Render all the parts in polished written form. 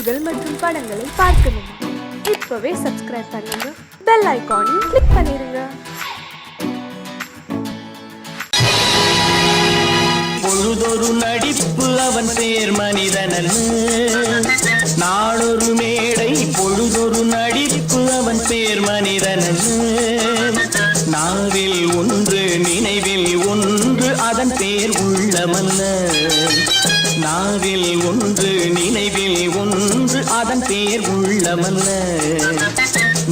பாடல்கள் மற்றும் படங்களை பார்க்கணுமா? இப்பவே சப்ஸ்கிரைப் பண்ணுங்க, பெல் ஐகானையும் கிளிக் பண்ணிருங்க. பொழுதொரு நடிப்பு அவன் பேர் மனிதனல்ல, நாளொரு மேடை பொழுதொரு நடிப்பு அவன் பேர் மனிதனல்ல. நாவில் ஒன்று நினைவில் ஒன்று அதன் பேர் உள்ளமல்ல, நாவில் ஒன்று நினைவில் ஒன்று அதன் பேர் உள்ளமல்ல.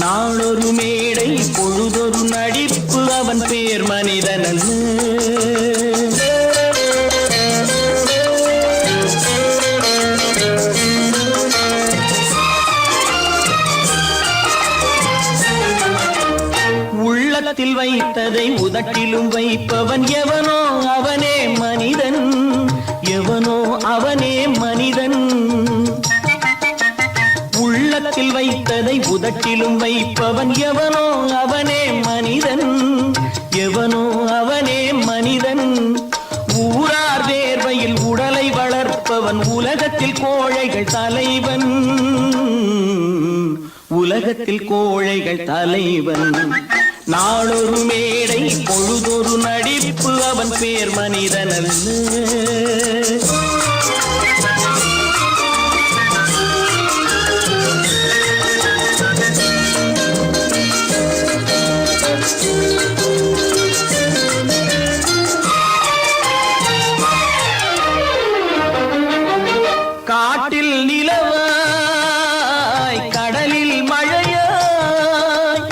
நாளொரு மேடை பொழுதொரு நடிப்பு அவன் பேர் மனிதனல்ல. உள்ளத்தில் வைத்ததை உதட்டிலும் வைப்பவன் எவனோ அவனே மனிதன், எவனோ அவனே மனிதன். உள்ளத்தில் வைத்ததை உதட்டிலும் வைப்பவன் எவனோ அவனே மனிதன், எவனோ அவனே மனிதன். ஊரார் வேர்வையில் உடலை வளர்ப்பவன் உலகத்தில் கோழைகள் தலைவன், உலகத்தில் கோழைகள் தலைவன். நாளொரு மேடை பொழுதொரு நடிப்பு அவன் பேர் மனிதனல்ல. காட்டில் நிலவாய் கடலில் மழையாய்,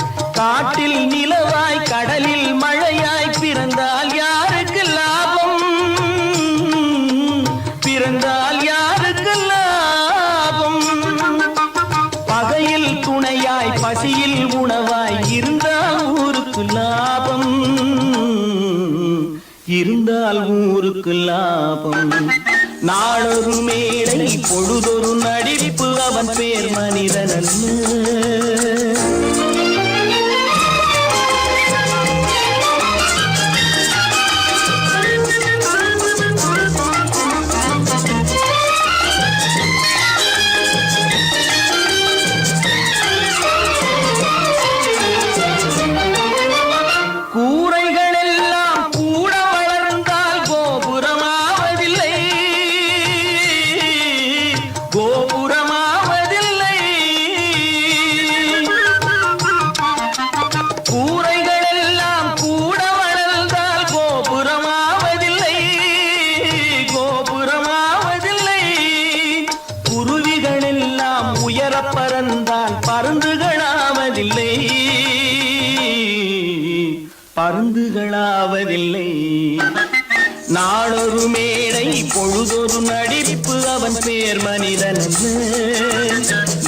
காட்டில் நிலவாய் கடலில் மழையாய் பிறந்தால் யாருக்கு லாபம், பிறந்தால் யாருக்கு லாபம். பகையில் துணையாய் பசியில் உணவாய் இருந்தால் ஊருக்கு லாபம், இருந்தால் ஊருக்கு லாபம். நாளொரு மேடை பொழுதொரு நடிப்பு அவன் பேர் மனிதனல்ல. பருந்துகளாவதில்லை, பருந்துகளாவதில்லை. நாளொரு மேடை பொழுதொரு நடிப்பு அவன் பேர் மனிதனல்ல.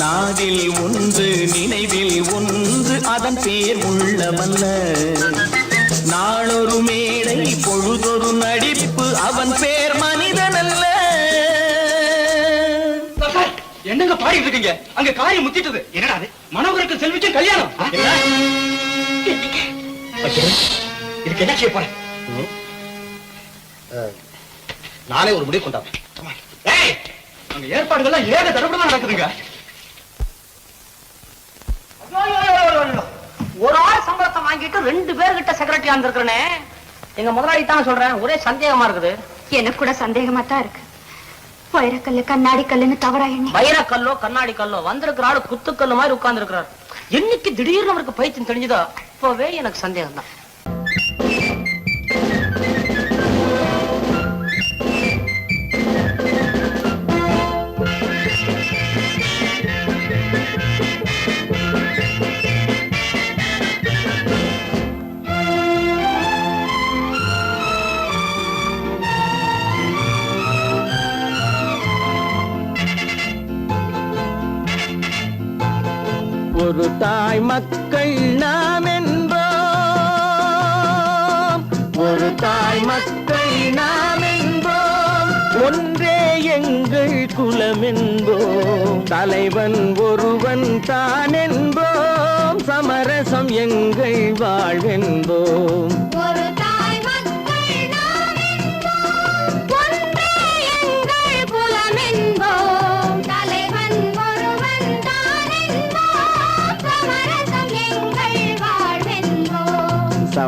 நாவில் ஒன்று நினைவில் ஒன்று அதன் பேர் உள்ளமல்ல. நாளொரு மேடை பொழுதொரு நடிப்பு அவன் பேர் மனிதனல்ல. என்னங்க பாடிட்டு இருக்கீங்க? அங்க காரியம் முத்திட்டது. என்னடா அது? மனோகருக்கு செல்விக்கும் கல்யாணம். இதுக்கு என்ன செய்ய போறேன்? நானே ஒரு முடிவு கொண்டாங்க. அங்க ஏற்பாடுகள்லாம் ஏக தடபடமா நடக்குதுங்க. ஒரு ஆள் சம்பளத்தை வாங்கிட்டு 2 பேர்கிட்ட செக்ரட்டரியா இருந்திருக்கிறேனே. எங்க முதலாளி தான் சொல்றேன், ஒரே சந்தேகமா இருக்குது. எனக்கு கூட சந்தேகமா தான் இருக்கு. வைரக்கல்லு கண்ணாடி கல்லுன்னு தவறா எண்ணி வைரக்கல்லோ கண்ணாடி கல்லோ வந்திருக்கிற ஆளு குத்துக்கல்லு மாதிரி உட்கார்ந்து இருக்கிறார். என்னைக்கு திடீர்னு அவருக்கு பைத்தியம் தெரிஞ்சதோ அப்பவே எனக்கு சந்தேகம் தான். ஒரு தாய் மக்கள் நாம் என்போம், ஒரு தாய் மக்கள் நாம் என்போம், ஒன்றே எங்கள் குலம் என்போம், தலைவன் ஒருவன் தான் என்போம், சமரசம் எங்கள் வாழ்வென்போம். ஒன்றே எங்கள் குலம் என்போம், தலைவன்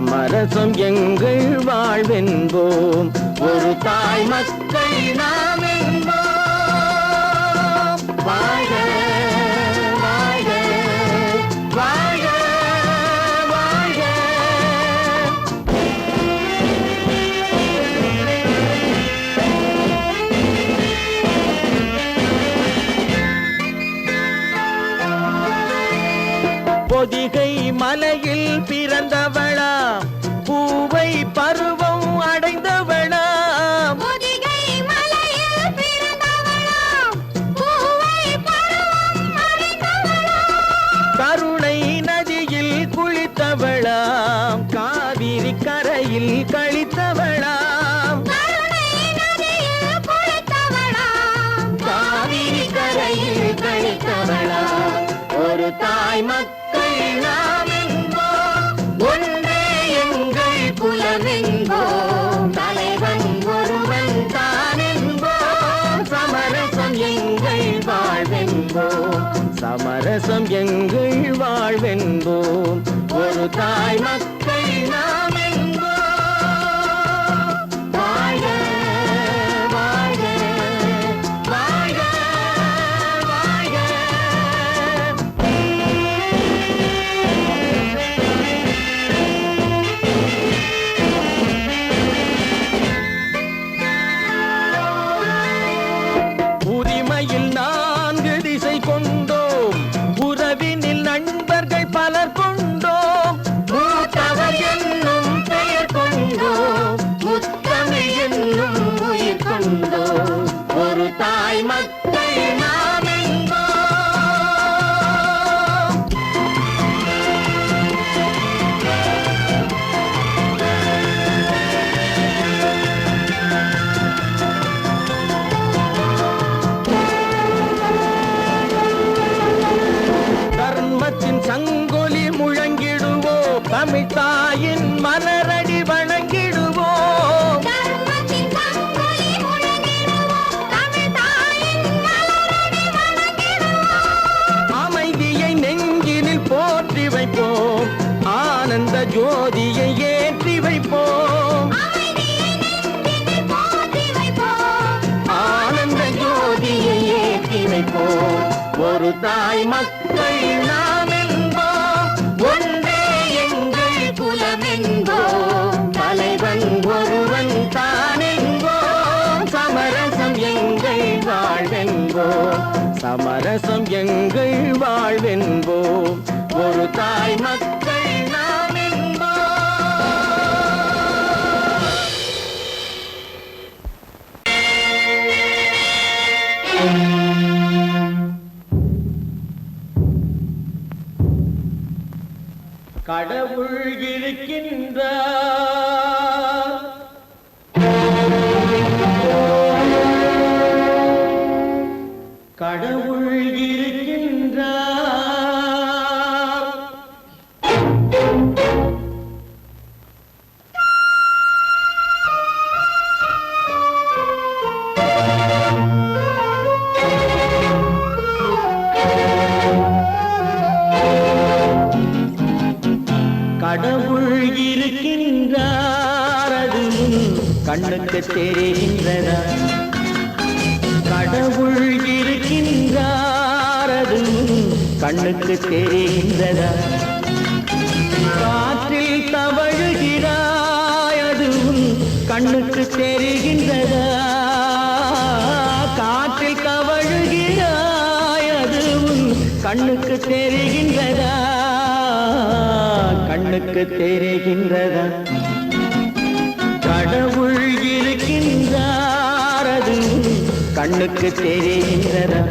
சமரசம் எங்கள் வாழ்வென்போம் ஒரு தாய் மக்கள் நாம் என்போம் வாழ்க வாழ்க வாழ்க வாழ்க பொதிகை மலையில் பிறந்தவளா பூவை பருவம் அடைந்தவளா பொதிகை மலையில் பிறந்தவளாம், பூவை பருவம் அடைந்தவளாம். கருணை நதியில் குளித்தவளாம் காவிரி கரையில் கழித்தவளாம் கருணை நதியில் குளித்தவளாம், காவிரி கரையில் கழித்தவளாம் ஒரு தாய் மக்கள் நாம் என்போம் ஒன்றே எங்கள் குலமென்போம் தலைவன் ஒருவன் தான் என்போம் சமரசம் எங்கள் வாழ்வென்போம் சமரசம் எங்கள் வாழ்வென்போம் ஒரு தாய் மக்கள் நாம் என்போம் வாழ்க வாழ்க வாழ்க வாழ்க உரிமையில் 4 திசை கொண்டோம் உறவினில் நண்பர்கள் பலர் கொண்டோம் மூத்தவர் என்னும் பெயர் கொண்டோம் முத்தமிழ் என்னும் உயிர் கொண்டோம் ஒரு தாய் மக்கள் நாம் என்போம் தர்மத்தின் சங்கொலி முழங்கிடுவோம் தமிழ் தாயின் மலரடி வணங்கிடுவோம் தர்மத்தின் சங்கொலி முழங்கிடுவோம், தமிழ் தாயின் மலரடி வணங்கிடுவோம். அமைதியை நெஞ்சினில் போற்றி வைப்போம் ஆனந்த ஜோதியை ஏற்றி வைப்போம் அமைதியை நெஞ்சினில் போற்றி வைப்போம், ஆனந்த ஜோதியை ஏற்றி வைப்போம் ஒரு தாய் மக்கள் நாம் என்போம் ஒன்றே எங்கள் குலமென்போம் தலைவன் ஒருவன் தான் என்போம் சமரசம் எங்கள் வாழ்வென்போம் சமரசம் எங்கள் வாழ்வென்போம் ஒரு தாய் மக்கள் நாம் என்போம் கடவுள் இருக்கின்றார் கடவுள் இருக்கின்றார் கடவுள் இருக்கின்றார் அது கண்ணுக்கு தெரிகின்றதா கடவுள் இருக்கின்றார் அது கண்ணுக்கு தெரிகின்றதா காற்றில் தவழுகிறாய் அது கண்ணுக்கு தெரிகின்றதா காற்றில் தவழுகிறாய் அது கண்ணுக்கு தெரிகின்றதா கண்ணுக்கு தெரிகின்றதா கடவுள் இருக்கின்றார் அது கண்ணுக்கு தெரிகின்றதா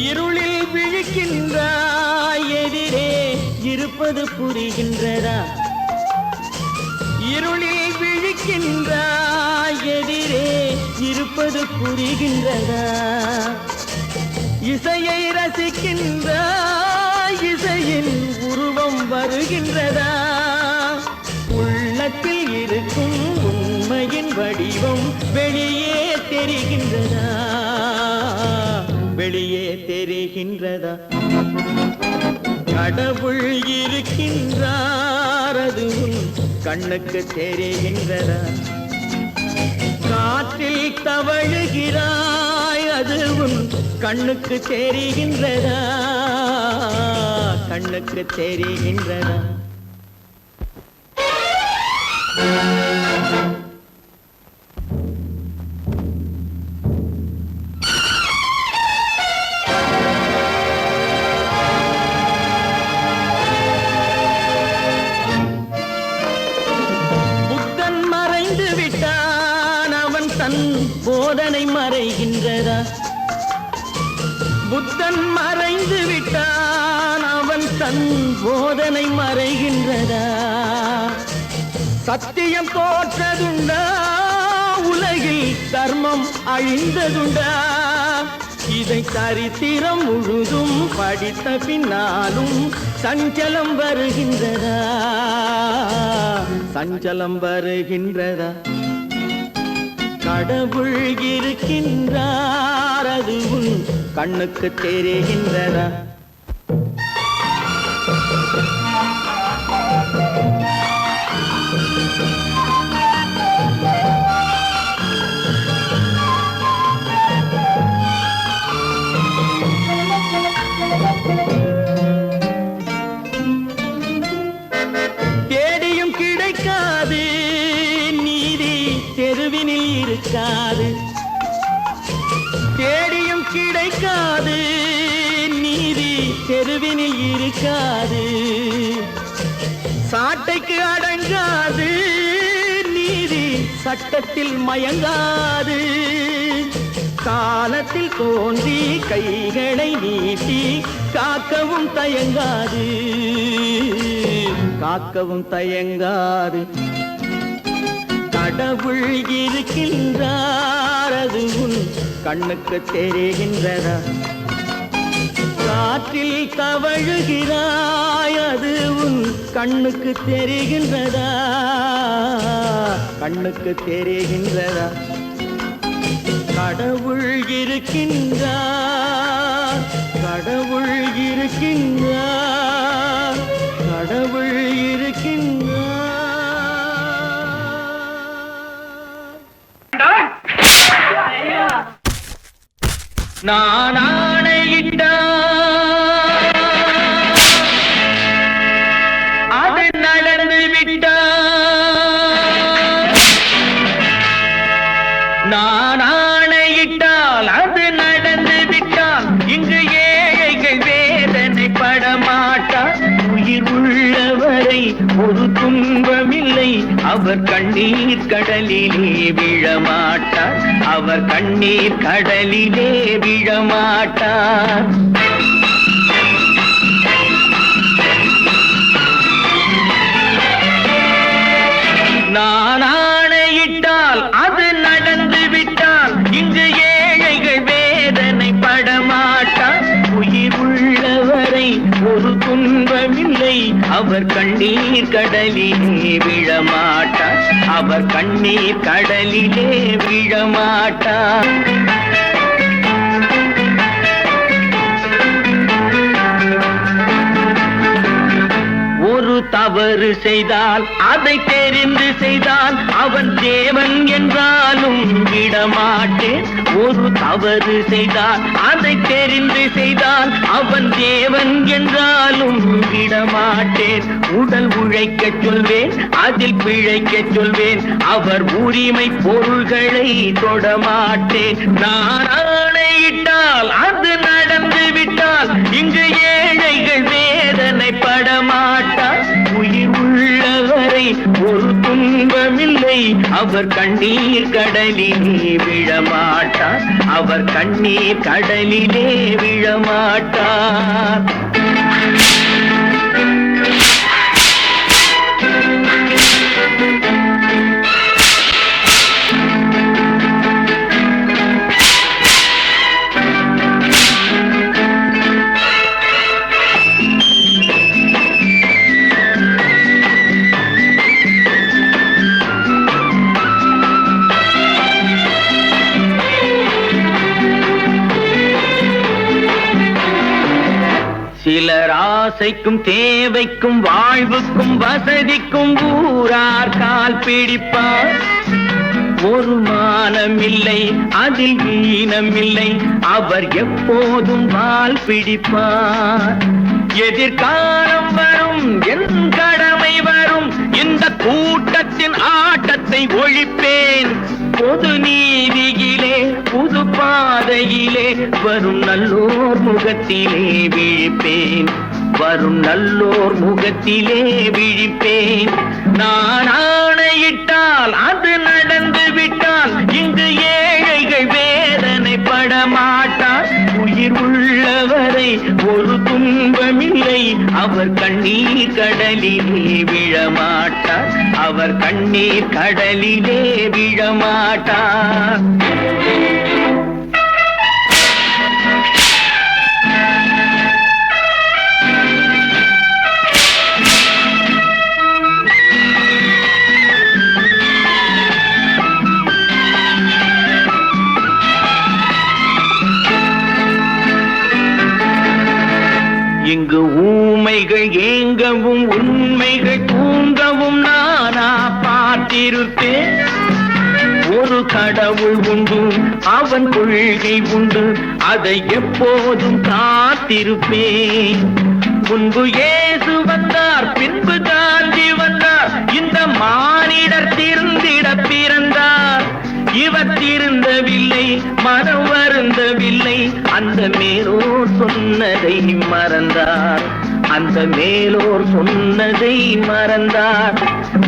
இருளில் விழிக்கின்றாய் எதிரே இருப்பது புரிகின்றதா இருளில் விழிக்கின்றாய் எதிரே இருப்பது புரிகின்றதா இசையை ரசிக்கின்றாய் இசையின் உருவம் வருகின்றதா உள்ளத்தில் இருக்கும் உண்மையின் வடிவம் வெளியே தெரிகின்றதா வெளியே தெரிகின்றதா கடவுள் இருக்கின்றார் அது உன் கண்ணுக்கு தெரிகின்றதா காற்றில் தவழுகிறாய் அது உன் கண்ணுக்கு தெரிகின்றதா கண்ணுக்கு தெரிகின்றதா போதனை மறைகின்றதா புத்தன் மறைந்து விட்டான் அவன் தன் போதனை மறைகின்றதா சத்தியம் தோற்றதுண்டா உலகில் தர்மம் அழிந்ததுண்டா இதை சரித்திரம் முழுதும் படித்த பின்னாலும் சஞ்சலம் வருகின்றதா சஞ்சலம் வருகின்றதா கடவுள் இருக்கின்றார் அது உன் கண்ணுக்கு தெரிகின்றதா தேடியும் கிடைக்காது நீதி தெருவினில் இருக்காது தேடியும் கிடைக்காது நீதி தெருவினில் இருக்காது சாட்டைக்கு அடங்காது நீதி சட்டத்தில் மயங்காது காலத்தில் தோன்றி கைகளை நீட்டி காக்கவும் தயங்காது காக்கவும் தயங்காது கடவுள் இருக்கின்றார் அது உன் கண்ணுக்கு தெரிகின்றதா காற்றில் தவழுகிறாய் அது உன் கண்ணுக்கு தெரிகின்றதா கண்ணுக்கு தெரிகின்றதா கடவுள் இருக்கின்றார் கடவுள் இருக்கின்றார் கடவுள் இருக்கின்றார் நான் ஆணையிட்டான் அது நடந்து விட்டான் நான் ஆணையிட்டால் அது நடந்து விட்டால் இங்கு ஏழைகள் வேதனை படமாட்டார் உயிர் உள்ளவரை ஒரு துன்பமில்லை அவர் கண்ணீர் கடலிலே விழமாட்டார் அவர் கண்ணீர் கடலிலே விழமாட்டார் நான் ஆணையிட்டால் அது நடந்து விட்டால் இங்கு ஏழைகள் வேதனை படமாட்டார் உயிர் உள்ளவரை ஒரு துன்பமில்லை அவர் கண்ணீர் கடலிலே விழமாட்டார் அவர் கண்ணீர் கடலிலே விழமாட்டார் ஒரு தவறு செய்தால் அதை தெரிந்து செய்தால் அவன் தேவன் என்றாலும் விடமாட்டேன் ஒரு தவறு செய்தால் அதை தெரிந்து செய்தால் அவன் தேவன் என்றாலும் விடமாட்டேன் உடல் உழைக்கச் சொல்வேன் அதில் பிழைக்கச் சொல்வேன் அவர் உரிமை பொருள்களை தொடமாட்டேன் நான் ஆணையிட்டால் அது நடந்து விட்டால் இங்கு ஏழைகள் வேதனை படமாட்டார் உயிர் உள்ளவரை ஒரு துன்பமில்லை அவர் கண்ணீர் கடலிலே விழமாட்டார் அவர் கண்ணீர் கடலிலே விழமாட்டார் சிலர் ஆசைக்கும் தேவைக்கும் வாழ்வுக்கும் வசதிக்கும் ஊரார் கால் பிடிப்பார். ஒரு மானமில்லை அதில் ஈனமில்லை, அவர் எப்போதும் வால் பிடிப்பார். எதிர்காலம் வரும் என் கடமை வரும், இந்த கூட்டத்தின் ஆட்டத்தை ஒழிப்பேன். பொது நீதியிலே புது பாதையிலே வரும் நல்லோர் முகத்திலே விழிப்பேன். வரும் நல்லோர் முகத்திலே விழிப்பேன். நான் ஆணையிட்டால் அது நடந்து விட்டால் இங்கு ஏழைகள் வேதனைப்பட மாட்டார். உயிர் உள்ளவரை ஒரு துன்பமில்லை, அவர் கண்ணீர் கடலிலே விழமாட்டார். அவர் கண்ணீர் கடலிலே விழமாட்டார். இங்கு ஊமைகள் ஏங்கவும் உண்மைகள் தூங்கவும் நானா பார்த்திருப்பேன். ஒரு கடவுள் உண்டு, அவன் கொள்கை உண்டு, அதை எப்போதும் காத்திருப்பேன். முன்பு இயேசு வந்தார், பின்பு காந்தி வந்தார், இந்த மானிடர் திருந்திட பிறந்தார். இவர் திருந்தவில்லை, மனம் வருந்தவில்லை, அந்த மேலோர் சொன்னதை மறந்தார். அந்த மேலோர் சொன்னதை மறந்தார்.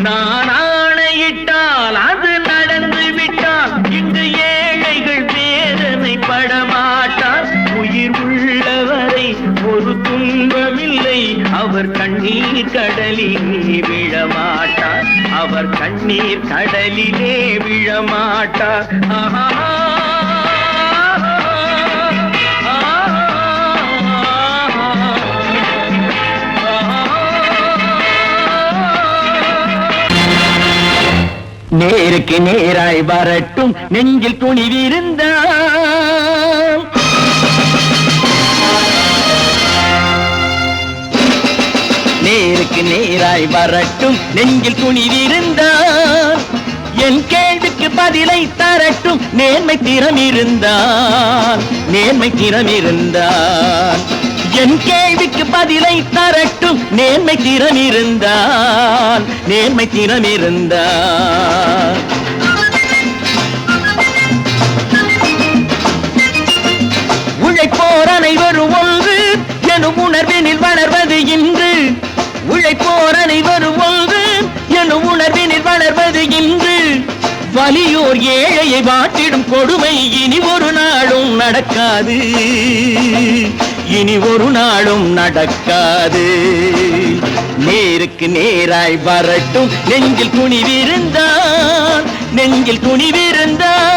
நான் ஆணையிட்டால் அது நடந்து விட்டால் இங்கு ஏழைகள் வேதனைப்பட மாட்டார். உயிர் உள்ளவரை ஒரு துன்பமில்லை, அவர் கண்ணீர் கடலிலே விழமாட்டார். அவர் கண்ணீர் கடலிலே விழமாட்டார். ஆஹா. நேருக்கு நேராய் வரட்டும் நெஞ்சில் துணிவிருந்தால். நேருக்கு நேராய் வரட்டும் நெஞ்சில் துணிவிருந்தால். என் கேள்விக்கு பதிலை தரட்டும் நேர்மை திறம் இருந்தால். நேர்மை திறம் இருந்தால் என் கேள்விக்கு பதிலை தரட்டும் நேர்மை திறம் இருந்தால். நேர்மை திறம் இருந்தால் உழைப்போர் அனைவரும் ஒன்று எனும் உணர்வினில் வளர்வது இன்று. உழைப்போர் அனைவரும் ஒன்று எனும் உணர்வினில் வளர்வது இன்று. வலியோர் ஏழையை வாட்டிடும் கொடுமை இனி ஒரு நாளும் நடக்காது. இனி ஒரு நாளும் நடக்காது. நேருக்கு நேராய் வரட்டும் நெஞ்சில் துணிவிருந்தால். நெஞ்சில் துணிவிருந்தால்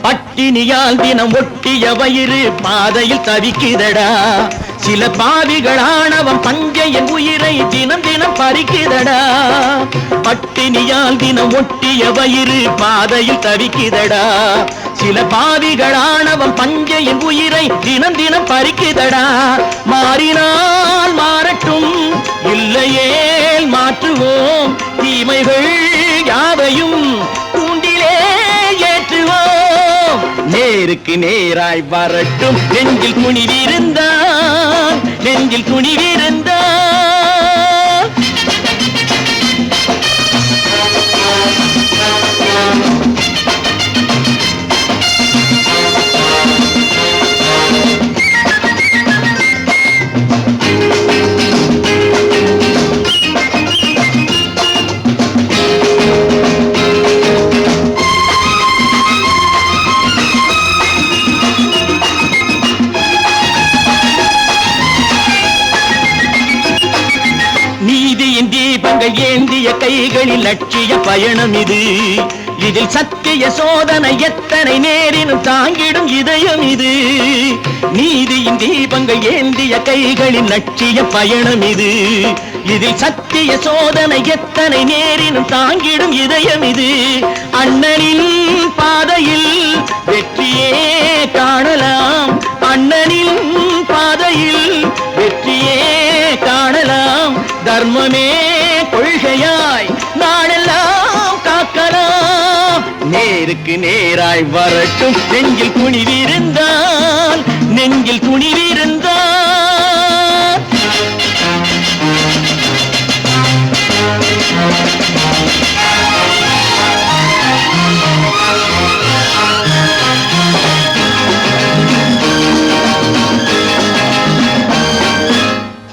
பட்டினியால் தினம் ஒட்டிய வயிறு பாதையில் தவிக்குதடா. சில பாவிகளானவன் பஞ்சையின் உயிரை தினம் தினம் பறிக்குதடா. பட்டினியால் தினம் ஒட்டிய வயிறு பாதையில் தவிக்குதடா. சில பாவிகளானவன் பஞ்சையின் உயிரை தினம் தினம் பறிக்குதடா. மாறினால் மாறட்டும், இல்லையேல் மாற்றுவோம். தீமைகள் யாவையும் தூண்டிலே ஏற்றுவோம். நேருக்கு நேராய் வரட்டும் நெஞ்சில் துணிவிருந்தால். நெஞ்சில் துணிவிருந்தால் ஏந்திய கைகளில் லட்சிய பயணம் இது. இதில் சத்திய சோதனை எத்தனை நேரினும் தாங்கிடும் இதயம் இது. நீதியின் தீபங்கள் ஏந்திய கைகளின் லட்சிய பயணம் இது. இதில் சத்திய சோதனை எத்தனை நேரினும் தாங்கிடும் இதயம் இது. அண்ணனின் பாதையில் வெற்றியே காணலாம், அண்ணனின் பாதையில் வெற்றியே காணலாம். தர்மமே கொள்கையாய் நாளெல்லாம் காக்கலாம். நேருக்கு நேராய் வரட்டும் நெஞ்சில் துணிவிருந்தால், நெஞ்சில் துணிவிருந்தால்.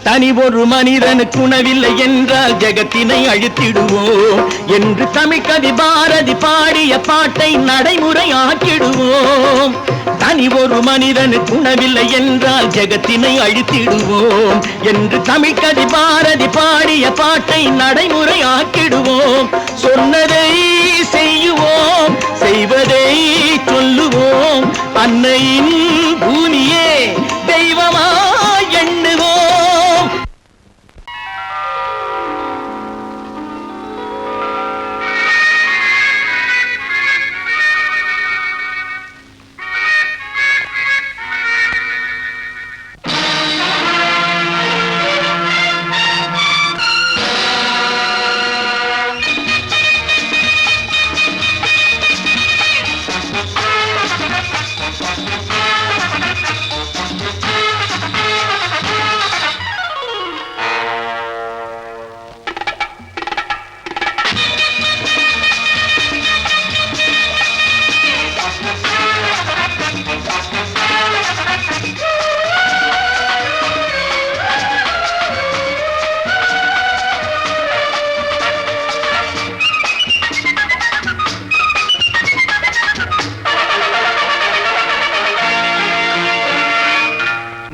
தனி ஒரு மனிதனுக்கு உணவில்லை என்றால் ஜெகத்தினை அழித்திடுவோம் என்று தமிழ் கவி பாரதி பாடிய பாட்டை நடைமுறை ஆக்கிடுவோம். தனி ஒரு மனிதனுக்கு உணவில்லை என்றால் ஜெகத்தினை அழித்திடுவோம் என்று தமிழ் கவி பாரதி பாடிய பாட்டை நடைமுறை ஆக்கிடுவோம். சொன்னதை செய்யுவோம், செய்வதை சொல்லுவோம். அன்னையின் பூமியே தெய்வமா எண்ணுவோம்.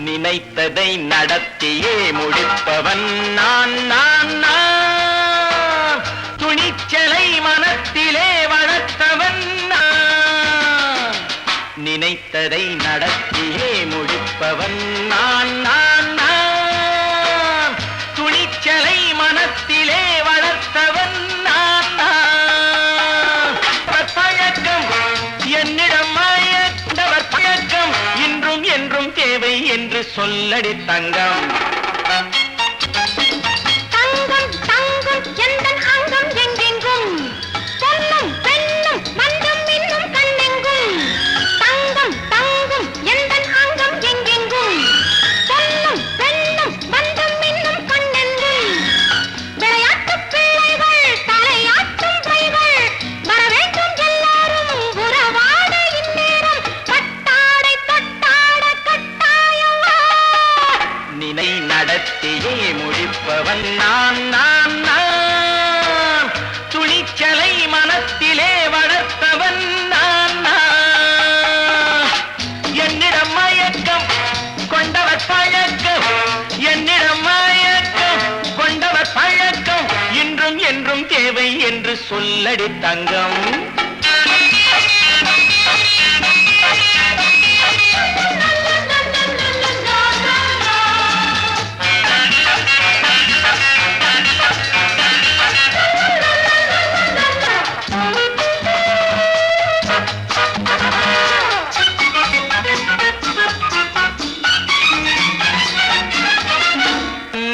நினைத்ததை நடத்தியே முடிப்பவன் நான் நான் நான். துணிச்சலை மனத்திலே வளர்த்தவன் நான். நினைத்ததை நடத்தியே முடிப்பவன் நான் நான் நான். துணிச்சலை மனத்திலே வளர்த்தவன் நான் நான். பழக்கம் என்னிடம் மயந்தவர் பழக்கம் இன்றும் என்றும் தேவை என்று சொல்லடி தங்கம். தங்கம் தங்கம் எந்தன் அங்கம் எங்கெங்கும், பொன்னும் பெண்ணும் மந்தம் இன்னும் கண்ணெங்கும். தங்கம் தங்கம் எந்தன் அங்கம் எங்கெங்கும், பொன்னும் பெண்ணும் மந்தம் இன்னும் கண்ணெங்கும். விளையாட்டு பிள்ளைகள் தலையாட்டும் பைகள் வர வேண்டும் எல்லாரும் உறவாட இந்நேரம். பட்டாடை தொட்டாட கட்டாயவா. நினை நடத்தியே முடிப்பவன் நான் நான் நான். துணிச்சலை மனத்திலே வளர்த்தவன் நான் நான். என்னிடம் மயக்கம் கொண்டவர் பழக்கம், என்னிடம் மயக்கம் கொண்டவர் பழக்கம் இன்றும் என்றும் தேவை என்று சொல்லடி தங்கம்.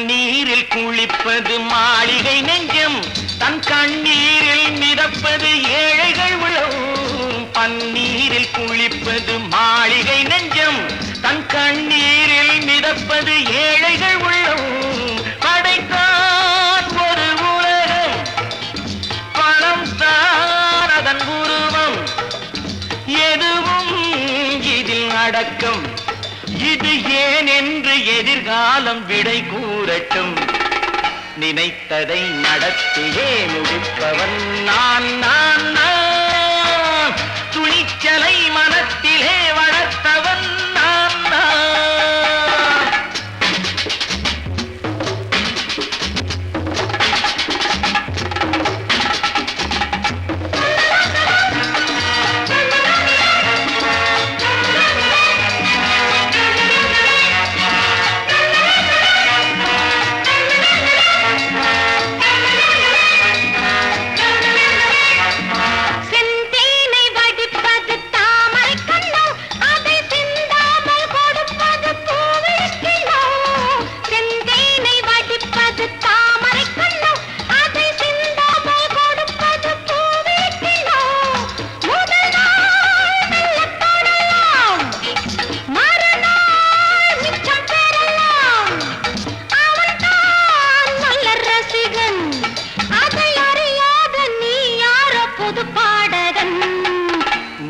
நீரில் குளிப்பது மாளிகை நெஞ்சம், தன் கண்ணீரில் மிதப்பது ஏழைகள் உளவும். பன்னீரில் குளிப்பது மாளிகை நெஞ்சம், தன் கண்ணீரில் மிதப்பது ஏழைகள் உள்ளவும். படைத்தான் ஒரு உலகம், பணம் தான் அதன் உருவம். எதுவும் இதில் அடக்கம். இது ஏன் என்று எதிர்காலம் விடை கூறட்டும். நினைத்ததை நடத்தியே முடிப்பவன் நான் நான் நான். துணிச்சலை மனத்திலே வளர்த்தவன் நான் நான்.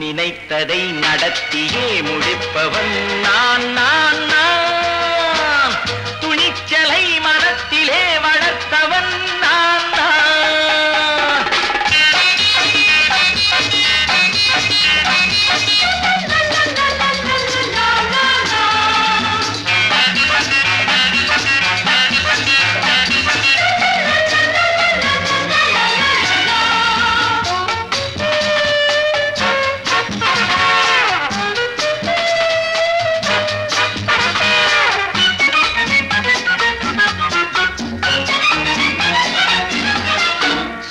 நினைத்ததை நடத்தியே முடிப்பவன் நான் நான் நான் துணிச்சலை மனத்திலே வளர்த்தவன் நான் நான்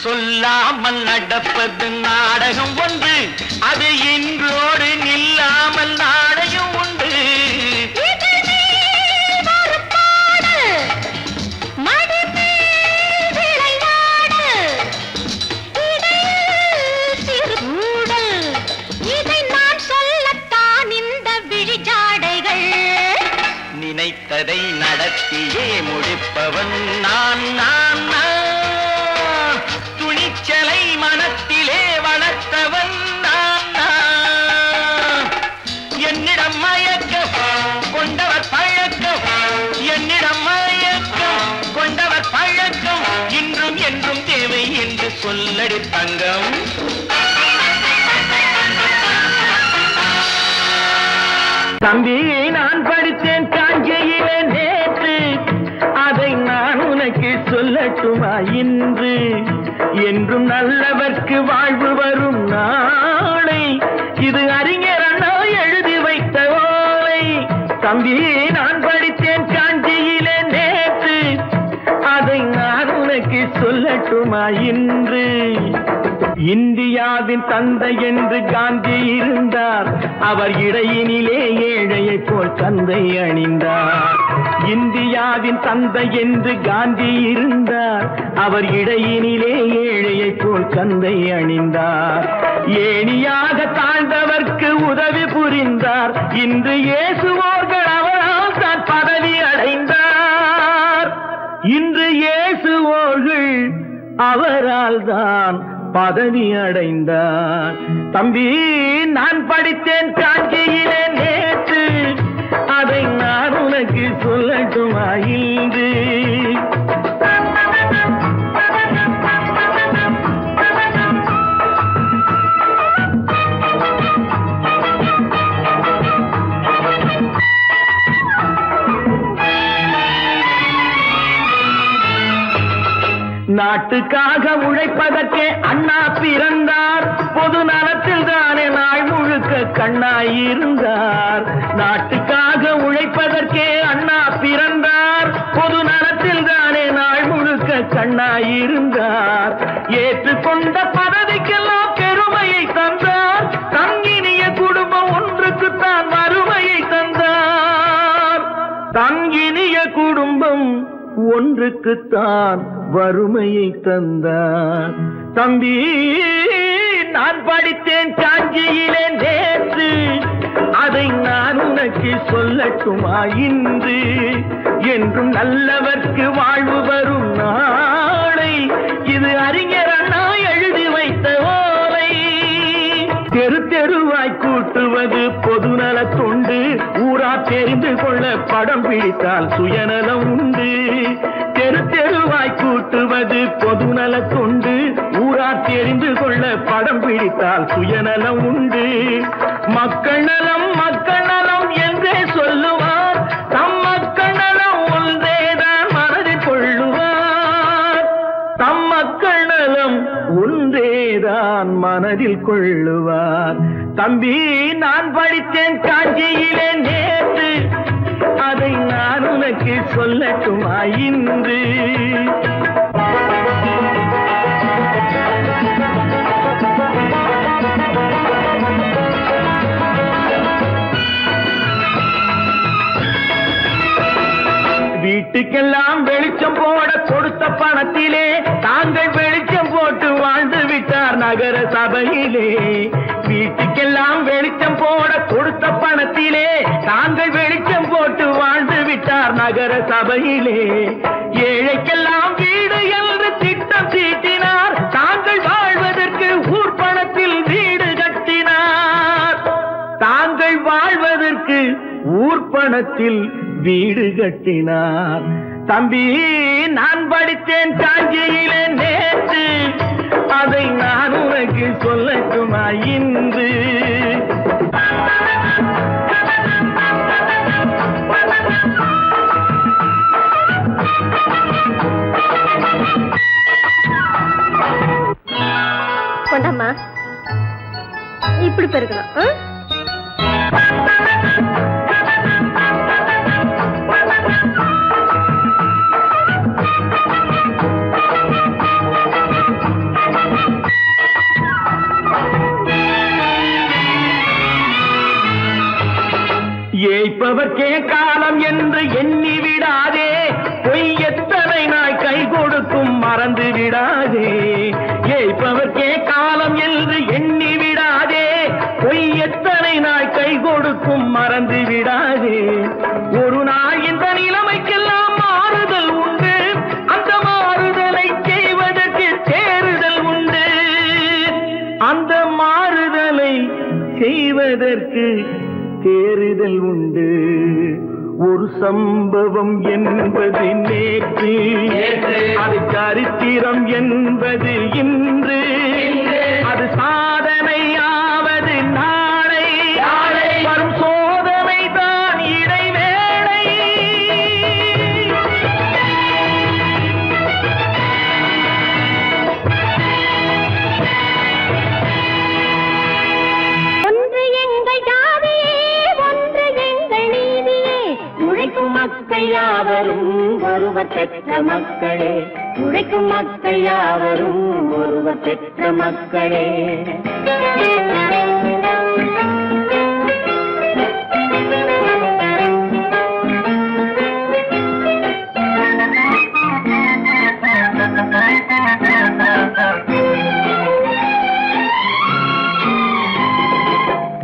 சொல்லாமல் நடப்பது நாடகம் ஒன்று, அது இன்றோடு நில்லாமல் நாடகம் உண்டு. நினைத்ததை நடத்தியே முடிப்பவன் நான் நான் நான் துணிச்சலை மனத்திலே வளர்த்தவன் நான் நான் என்னிடம் மயக்கம் கொண்டவர் பழக்கம் என்னிடம் மயக்கம் கொண்டவர் பழக்கம் இன்றும் என்றும் தேவை என்று சொல்லடி தங்கம். தம்பி நான் படித்தேன் காஞ்சியிலே நேற்று, அதை நான் உனக்கு சொல்லட்டுமா இன்று? என்றும் நல்லவர்க்கு வாழ்வு வரும் நாளை, இது அறிஞர் அண்ணா எழுதி வைத்த ஓலை. தம்பி நான் படித்தேன் காஞ்சியிலே நேற்று, அதை நான் உனக்கு சொல்லட்டுமா இன்று? இந்தியாவின் தந்தை என்று காந்தி இருந்தார், அவர் இடையினிலே ஏழையை போல் தந்தை அணிந்தார். இந்தியாவின் தந்தை என்று காந்தி இருந்தார், அவர் இடையினிலே ஏழையை போல் தந்தை அணிந்தார். ஏணியாக தாழ்ந்தவர்க்கு உதவி புரிந்தார், இன்று இயேசுவோர்கள் அவரால் தான் பதவி அடைந்தார். இன்று இயேசுவோர்கள் அவரால் தான் பதவி அடைந்தார். தம்பி நான் படித்தேன் காஞ்சியிலே நேற்று, அதை நான் உனக்கு சொல்லட்டுமா இன்று? நாட்டுக்காக உழைப்பதற்கே அண்ணா பிறந்தார், பொது நலத்தில் தானே நாள் முழுக்க கண்ணாயிருந்தார். நாட்டுக்காக உழைப்பதற்கே அண்ணா பிறந்தார், பொது நலத்தில் தானே நாள் முழுக்க கண்ணாயிருந்தார். ஏற்றுக்கொண்ட பதவிக்கெல்லாம் பெருமையை தந்தார், தங்கினிய குடும்பம் ஒன்றுக்குத்தான் வறுமையை தந்தார். தங்கினிய குடும்பம் ஒன்றுக்குத்தான் வறுமையை தந்தார். தம்பி நான் படித்தேன் காஞ்சியிலே நேற்று, அதை நான் உனக்கு சொல்லட்டுமா இன்று? என்றும் நல்லவர்க்கு வாழ்வு வரும் நாளை, இது அறிஞர் அண்ணா எழுதி வைத்த ஓலை. தெரு தெருவாய் கூட்டுவது பொதுநல தொண்டு, ஊரா தெரிந்து கொள்ள படம் பிடித்தால் சுயநலம் உண்டு. தெரு தெருவாய் கூட்டுவது பொதுநல தொண்டு, ஊரா தெரிந்து கொள்ள படம் பிடித்தால் சுயநலம் உண்டு. மக்கள் நலம் என்றே சொல்லுவார், தம் மக்கள் நலம் ஒன்றேதான் மனதில் கொள்ளுவார். தம் மக்கள் நலம் ஒன்றேதான் மனதில் கொள்ளுவார். தம்பி நான் படித்தேன் காஞ்சியிலே நேற்று, அதை நான் உனக்கு சொல்லட்டுமா இன்று? வீட்டுக்கெல்லாம் வெளிச்சம் போட கொடுத்த பணத்திலே தாங்கள் வெளிச்சம் போட்டு வாழ்ந்து விட்டார் நகர சபையிலே. வீட்டுக்கெல்லாம் வெளிச்சம் போட கொடுத்த பணத்திலே தாங்கள் வெளிச்சம் போட்டு வாழ்ந்து விட்டார் நகர சபையிலே. ஏழைக்கெல்லாம் வீடு என்று திட்டம் தீட்டினார், தாங்கள் வாழ்வதற்கு ஊர் பணத்தில் வீடு கட்டினார். மகனுக்கு ஊர் பணத்தில் வீடு கட்டினார். தம்பி, நான் படித்தேன் காஞ்சியில நேற்று, அதை நான் உனக்கு சொல்லட்டுமா இன்று? கொண்டாம்மா, இப்படி பெருக்கலாம். ஏய்ப்பவர்க்கே காலம் என்று எண்ணி விடாதே, பொய் எத்தனை நாய் கை கொடுக்கும் மறந்து விடாதே. ஏய்ப்பவர்க்கே காலம் என்று எண்ணி விடாதே, பொய் எத்தனை நாய் கை கொடுக்கும் மறந்து விடாதே. ஒரு நாள் இந்த நிலைமைக்கெல்லாம் மாறுதல் உண்டு, அந்த மாறுதலை செய்வதற்கு தேறுதல் உண்டு. அந்த மாறுதலை செய்வதற்கு தேறுதல் உண்டு. ஒரு சம்பவம் என்பது நேற்று, அது சரித்திரம் என்பது இன்று, அது சாதனையாவது நாளை, வரும் சோதனை தான் இடைவேளை. ஒன்று எங்கள் ஜாதியே, ஒன்று எங்கள் நீதியே, உழைக்கும் மக்கள் யாவரும் ஒருவர் பெற்ற மக்களே, உழைக்கும் மக்கள் யாவரும் ஒருவர் பெற்ற மக்களே.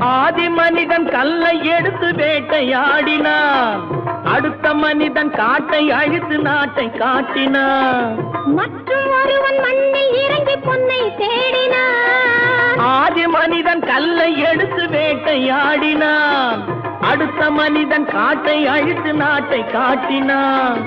ஆதி மனிதன் கல்லை எடுத்து வேட்டையாடினான், அடுத்த மனிதன் காட்டை அழித்து நாட்டை காட்டினான். மற்றும் ஒருவன் மண்ணில் இறங்கி பொன்னை தேடினான். ஆதி மனிதன் கல்லை எடுத்து வேட்டையாடினான், அடுத்த மனிதன் காட்டை அழித்து நாட்டை காட்டினான்.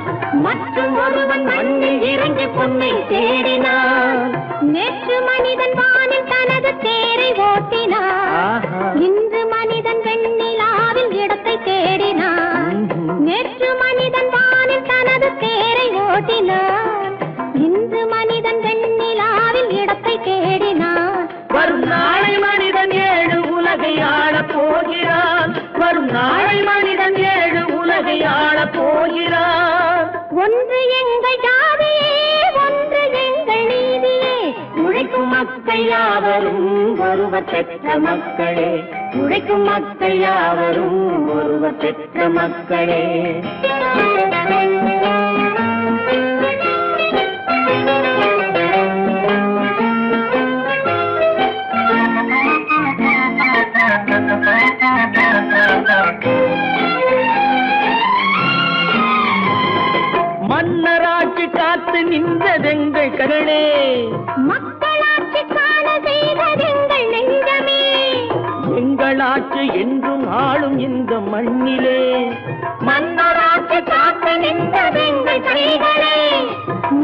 மற்றும் ஒருவன் மண்ணில் இறங்கி பொன்னை தேடினான். நேற்று மனிதன் வானில் தனது தேரை ஓட்டினான், இன்று மனிதன் வெண்ணிலாவில் இடத்தை தேடினான். நேற்று மனிதன் வானில் தனது தேரை ஓட்டினான், இன்று மனிதன் வெண்ணிலாவில் இடத்தை தேடினான். வரும் நாளை மனிதன் 7 உலகை ஆளப் போகிறான், வரும் நாளை மனிதன் 7 உலகை ஆளப் போகிறான். ஒன்று எங்கள் ஜாதியே, ஒன்று எங்கள் நீதியே, உழைக்கும் மக்கள் யாவரும் ஒருவர் பெற்ற மக்களே, உழைக்கும் மக்கள் யாவரும் ஒருவர் பெற்ற மக்களே. மன்னராட்சி காத்து நின்றதெங்கள் கரணே, மக்களாட்சி காண செய்ததெங்கள் நெஞ்சமே, எங்களாட்சி என்றும் ஆளும் இந்த மண்ணிலே. மன்னராட்சி காத்து நின்றதெங்கள் கைகளே,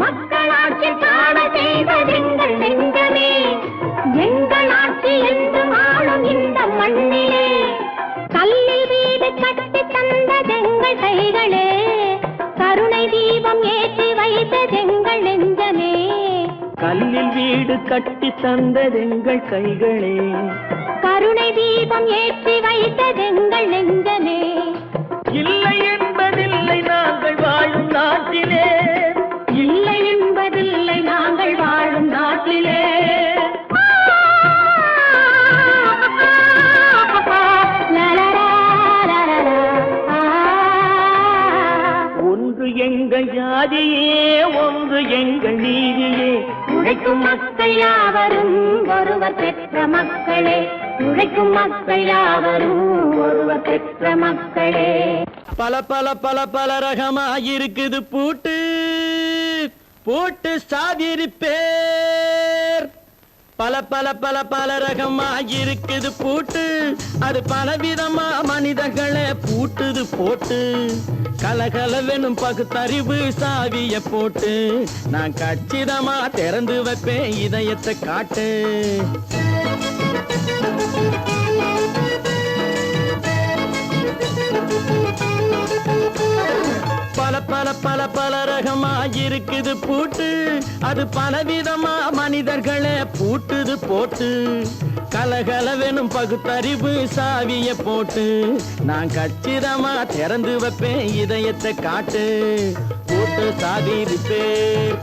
மக்களாட்சி காண செய்ததெங்கள் நெஞ்சமே, எங்களாட்சி என்றும் ஆளும் இந்த மண்ணிலே. கல்லில் வீடு கட்டி தந்ததெங்கள் கைகளே, கருணை தீபம் ஏற்றி வைத்ததெங்கள் நெஞ்சமே. கல்லில் வீடு கட்டி தந்ததெங்கள் கைகளே, கருணை தீபம் ஏற்றி வைத்ததெங்கள் நெஞ்சமே. இல்லை என்பதில்லை நாங்கள் வாழும் நாட்டிலே, இல்லை என்பதில்லை நாங்கள் வாழும் நாட்டிலே. ஒன்று எங்கள் ஜாதியே, ஒன்று எங்கள் நீதியே, உழைக்கும் மக்கள் யாவரும் ஒருவர் பெற்ற மக்களே, உழைக்கும் மக்கள் யாவரும் ஒருவர் பெற்ற மக்களே. பல பல பல பல ரகமா இருக்குது பூட்டு, பூட்டு சாதிரி பேர். பல பல பல பல ரகமா இருக்குது பூட்டு, அது பலவிதமா மனிதர்களை பூட்டுது போட்டு. கலகலவெனும் பகுத்தறிவு சாவிய போட்டு, நான் கச்சிதமா திறந்து வைப்பேன் இதயத்தை காட்டு. பல பல பல பல ரகமா இருக்குது பூட்டு, அது பலவிதமா மனிதர்களை பூட்டுது போட்டு. கலகலவெனும் பகுத்தறிவு சாவிய போட்டு, நான் கச்சிதமா திறந்து வைப்பேன் இதயத்தை காட்டு. போட்டு சாவி ரிப்பேர்.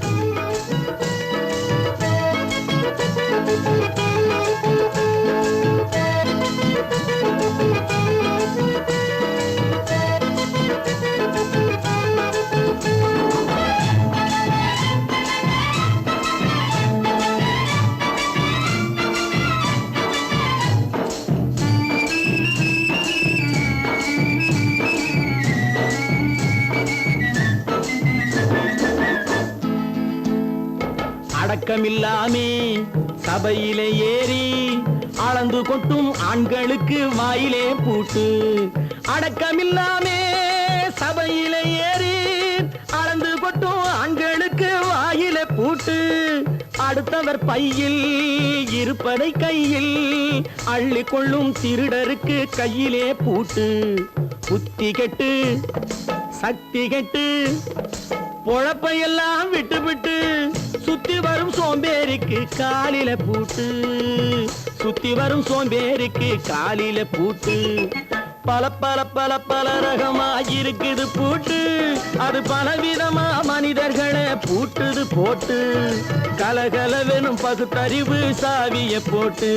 அடக்கமில்லாமே சபையிலே ஏறி அளந்து கொட்டும் ஆண்களுக்கு வாயிலே பூட்டு. அடக்கமில்லாமே சபையிலே ஏறி அளந்து கொட்டும் ஆண்களுக்கு வாயிலே பூட்டு. அடுத்தவர் பையில் இருப்பதை கையில் அள்ளி கொள்ளும் திருடருக்கு கையிலே பூட்டு. புத்தி கெட்டு சக்தி கெட்டு பொழப்பையெல்லாம் விட்டு விட்டு சுத்தி வரும் சோம்பேறிக்கு காலில பூட்டு. சுத்தி வரும் சோம்பேறிக்கு காலில பூட்டு. பல பல பல பல ரகமா இருக்குது பூட்டு, அது பலவிதமா மனிதர்களை பூட்டுது போட்டு. கலகலவெனும் பகுத்தறிவு சாவிய போட்டு,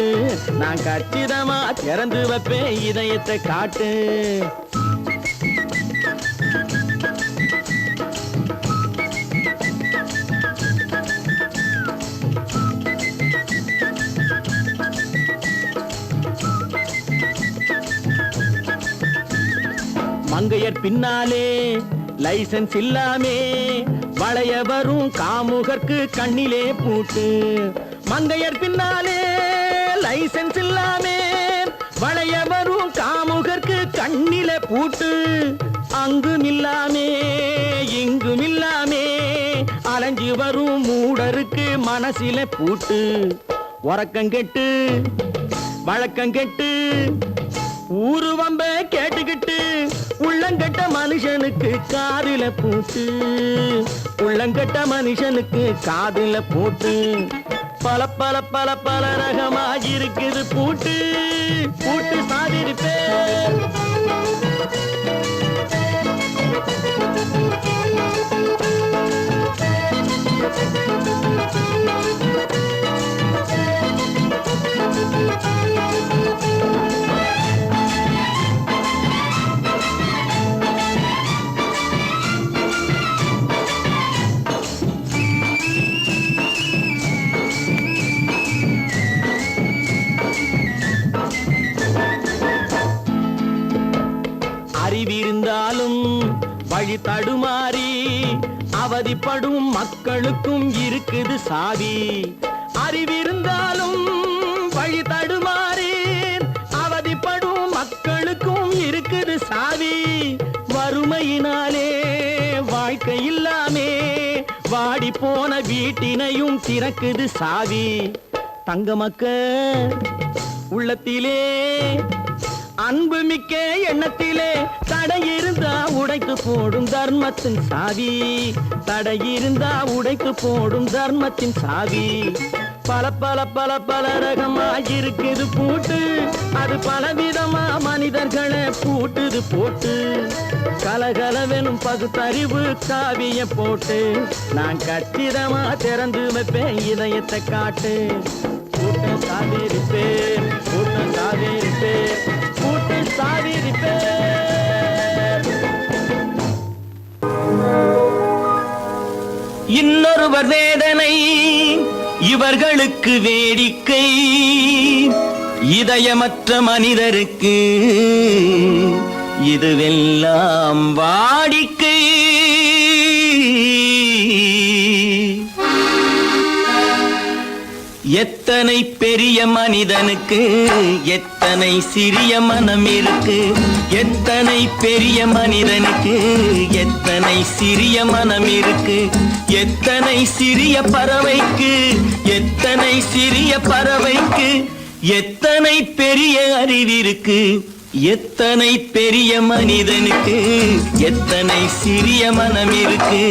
நான் கச்சிதமா திறந்து வைப்பேன் இதயத்தை காட்டு. மங்கையர் பின்னாலே லைசன்ஸ் இல்லாமே வளைய வரும் காமுகர்க்கு கண்ணிலே பூட்டு. மங்கையர் பின்னாலே லைசன்ஸ் இல்லாமே வளைய வரும் காமுகர்க்கு கண்ணிலே பூட்டு. அங்கும் இல்லாமே இங்கும் இல்லாமே அலைஞ்சு வரும் மூடருக்கு மனசிலே பூட்டு. உறக்கங்கெட்டு வழக்கங்கெட்டு ஊரு வம்ப கேட்டுக்கிட்டு உள்ளங்கட்ட மனுஷனுக்கு காதில பூட்டு. உள்ளங்கட்ட மனுஷனுக்கு காதில பூட்டு. பல பல பல பல ரகமா இருக்குது பூட்டு. பூட்டு சாதிருப்பேன். அறிவிருந்தாலும் வழி தடுமாறி அவதிப்படும் மக்களுக்கும் இருக்குது சாவி. அறிவிருந்தாலும் வழி தடுமாறி அவதிப்படும் மக்களுக்கும் இருக்குது சாவி. வறுமையினாலே வாழ்க்கை இல்லாமே வாடி போன வீட்டினையும் திறக்குது சாவி. தங்க மக்க உள்ளத்திலே அன்பு மிக்க எண்ணத்திலே தடை இருந்தா உடைத்து போடும் தர்மத்தின் சாவி. தடை இருந்தா உடைத்து போடும் தர்மத்தின் சாவி. பல பல பல பல ரகமா இருக்குது பூட்டு, அது பலவிதமா மனிதர்களை பூட்டுது போட்டு. கலகலவெனும் பகுத்தறிவு சாவிய போட்டு, நான் கச்சிதமா திறந்து வைப்பேன் இதயத்தை காட்டு. பூட்டு சாவி ரிப்பேர், பூட்டு சாவி ரிப்பேர், பூட்டு சாவி ரிப்பேர். இன்னொருவர் வேதனை இவர்களுக்கு வேடிக்கை, இதயமற்ற மனிதருக்கு இதுவெல்லாம் வாடிக்கை. எத்தனை பெரிய மனிதனுக்கு எத்தனை சிறிய மனம் இருக்கு. எத்தனை பெரிய மனிதனுக்கு எத்தனை சிறிய மனம் இருக்கு. எத்தனை சிறிய பறவைக்கு எத்தனை சிறிய பறவைக்கு எத்தனை பெரிய அறிவிருக்கு. எத்தனை பெரிய மனிதனுக்கு எத்தனை சிறிய மனம் இருக்கு.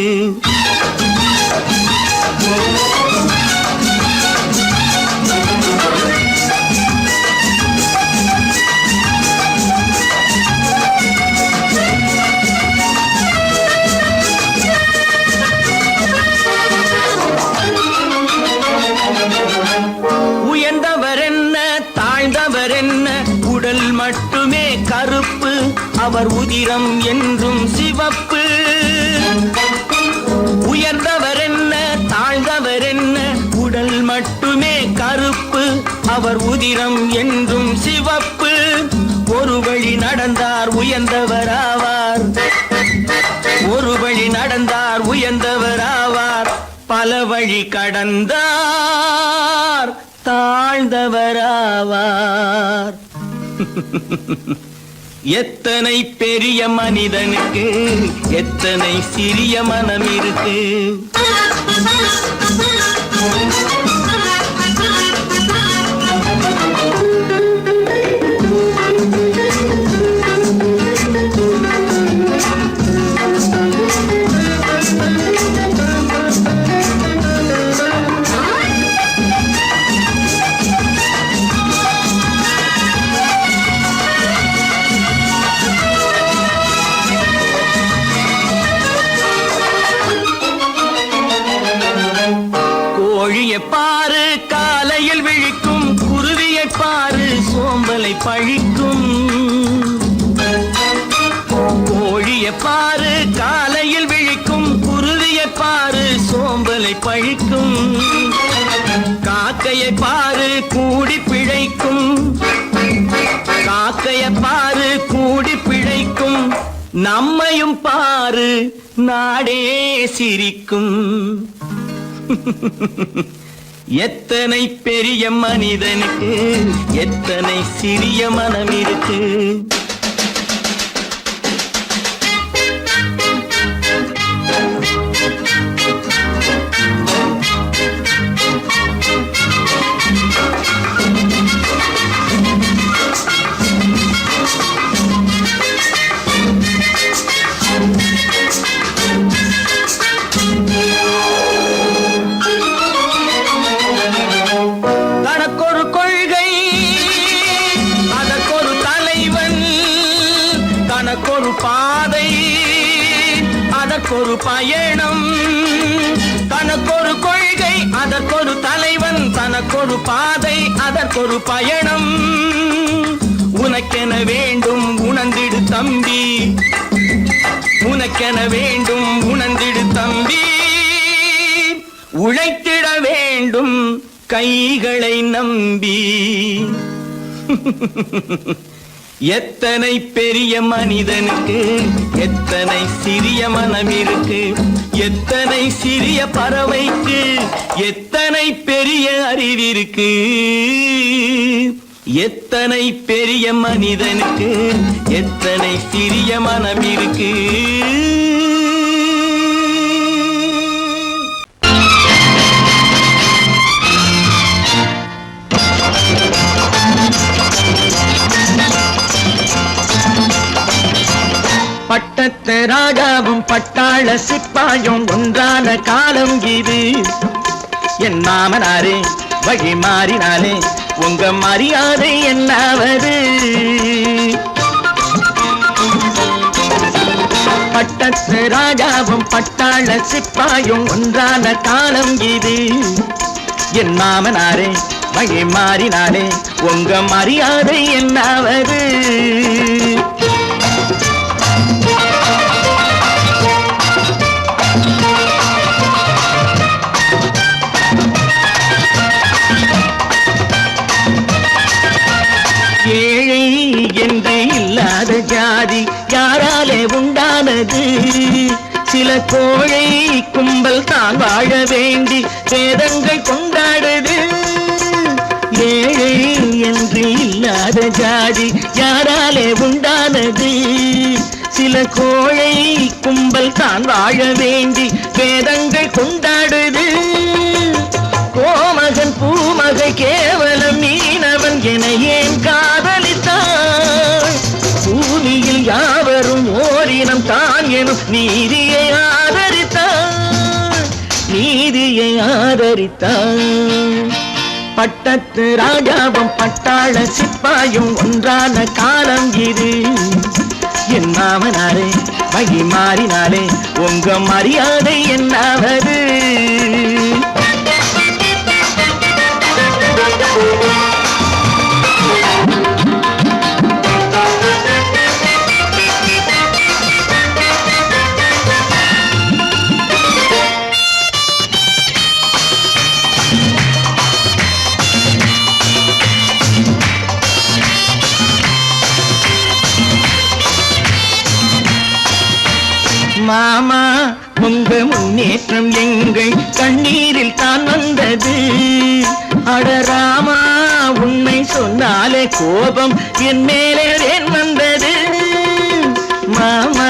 உயர்ந்தவர் என்ன தாழ்ந்தவர் என்ன, உடல் மட்டுமே கருப்பு, அவர் உதிரம் என்றும் சிவப்பு. உயர்ந்தவர் என்ன தாழ்ந்தவர் என்ன, உடல் மட்டுமே கருப்பு, அவர் உதிரம் என்றும் சிவப்பு. ஒரு வழி நடந்தார் உயர்ந்தவராவார், ஒரு வழி நடந்தார் உயர்ந்தவராவார், பல வழி கடந்தார் தாழ்ந்தவராவார். எத்தனை பெரிய மனிதனுக்கு எத்தனை சிறிய மனம் இருக்கு. கோழியை பாரு காலையில் விழிக்கும், குருவியை பாரு சோம்பலை பழிக்கும். கோழியை பாரு காலையில் விழிக்கும், குருவியை பாரு சோம்பலை பழிக்கும். காக்கையை பாரு கூடி பிழைக்கும், காக்கையை பாரு கூடி பிழைக்கும். நம்மையும் பாரு நாடே சிரிக்கும். எத்தனை பெரிய மனிதனுக்கு எத்தனை சிறிய மனம் இருக்கு. தனக்கொரு கொள்கை அதற்கொரு தலைவன், தனக்கொரு பாதை அதற்கொரு பயணம். தனக்கொரு கொள்கை அதற்கொரு தலைவன், தனக்கொரு பாதை அதற்கொரு பயணம். உனக்கென வேண்டும் உணர்ந்திடு தம்பி, உனக்கென வேண்டும் உணர்ந்திடு தம்பி. உழைத்திட வேண்டும் கைகளை நம்பி. எத்தனை பெரிய மனிதனுக்கு எத்தனை சிறிய மனம் இருக்கு. எத்தனை சிறிய பறவைக்கு எத்தனை பெரிய அறிவிருக்கு. எத்தனை பெரிய மனிதனுக்கு எத்தனை சிறிய மனம் இருக்கு. பட்டத்து ராஜாவும் பட்டாள சிப்பாயும் ஒன்றான காலம் இது. என் மாமனாரே வழி மாறினாலே உங்க மரியாதை என்னாவது. பட்டத்து ராஜாவும் பட்டாள சிப்பாயும் ஒன்றான காலம் இது. என் மாமனாரே வழி மாறினாலே உங்க மரியாதை என்னாவது. ஏழை என்று இல்லாத ஜாதி யாராலே உண்டானது. சில கோழை கும்பல் தான் வாழ வேண்டி வேதங்கள் கொண்டாடுது. ஏழை என்று இல்லாத ஜாதி யாராலே உண்டானது? சில கோழை கும்பல் தான் வாழ வேண்டி வேதங்கள் கொண்டாடுது. கோமகன் பூமகை கேவலம் மீனவன் என ஏன் காதலித்தான்? பூமியில் யாவரும் ஓரினம் தான் எனும் நீதியை ஆதரித்தான், நீதியை ஆதரித்தான். பட்டத்து ராஜாவும் பட்டாள சிப்பாயும் ஒன்றான காலம் இது. என் மாமனாரே வகி மாறினாலே உங்க மரியாதை என்னாவது? மாமா உங்க முன்னேற்றம் எங்கள் கண்ணீரில் தான் வந்தது. அடராமா உண்மை சொன்னாலே கோபம் என் மேலே ஏன் வந்தது? மாமா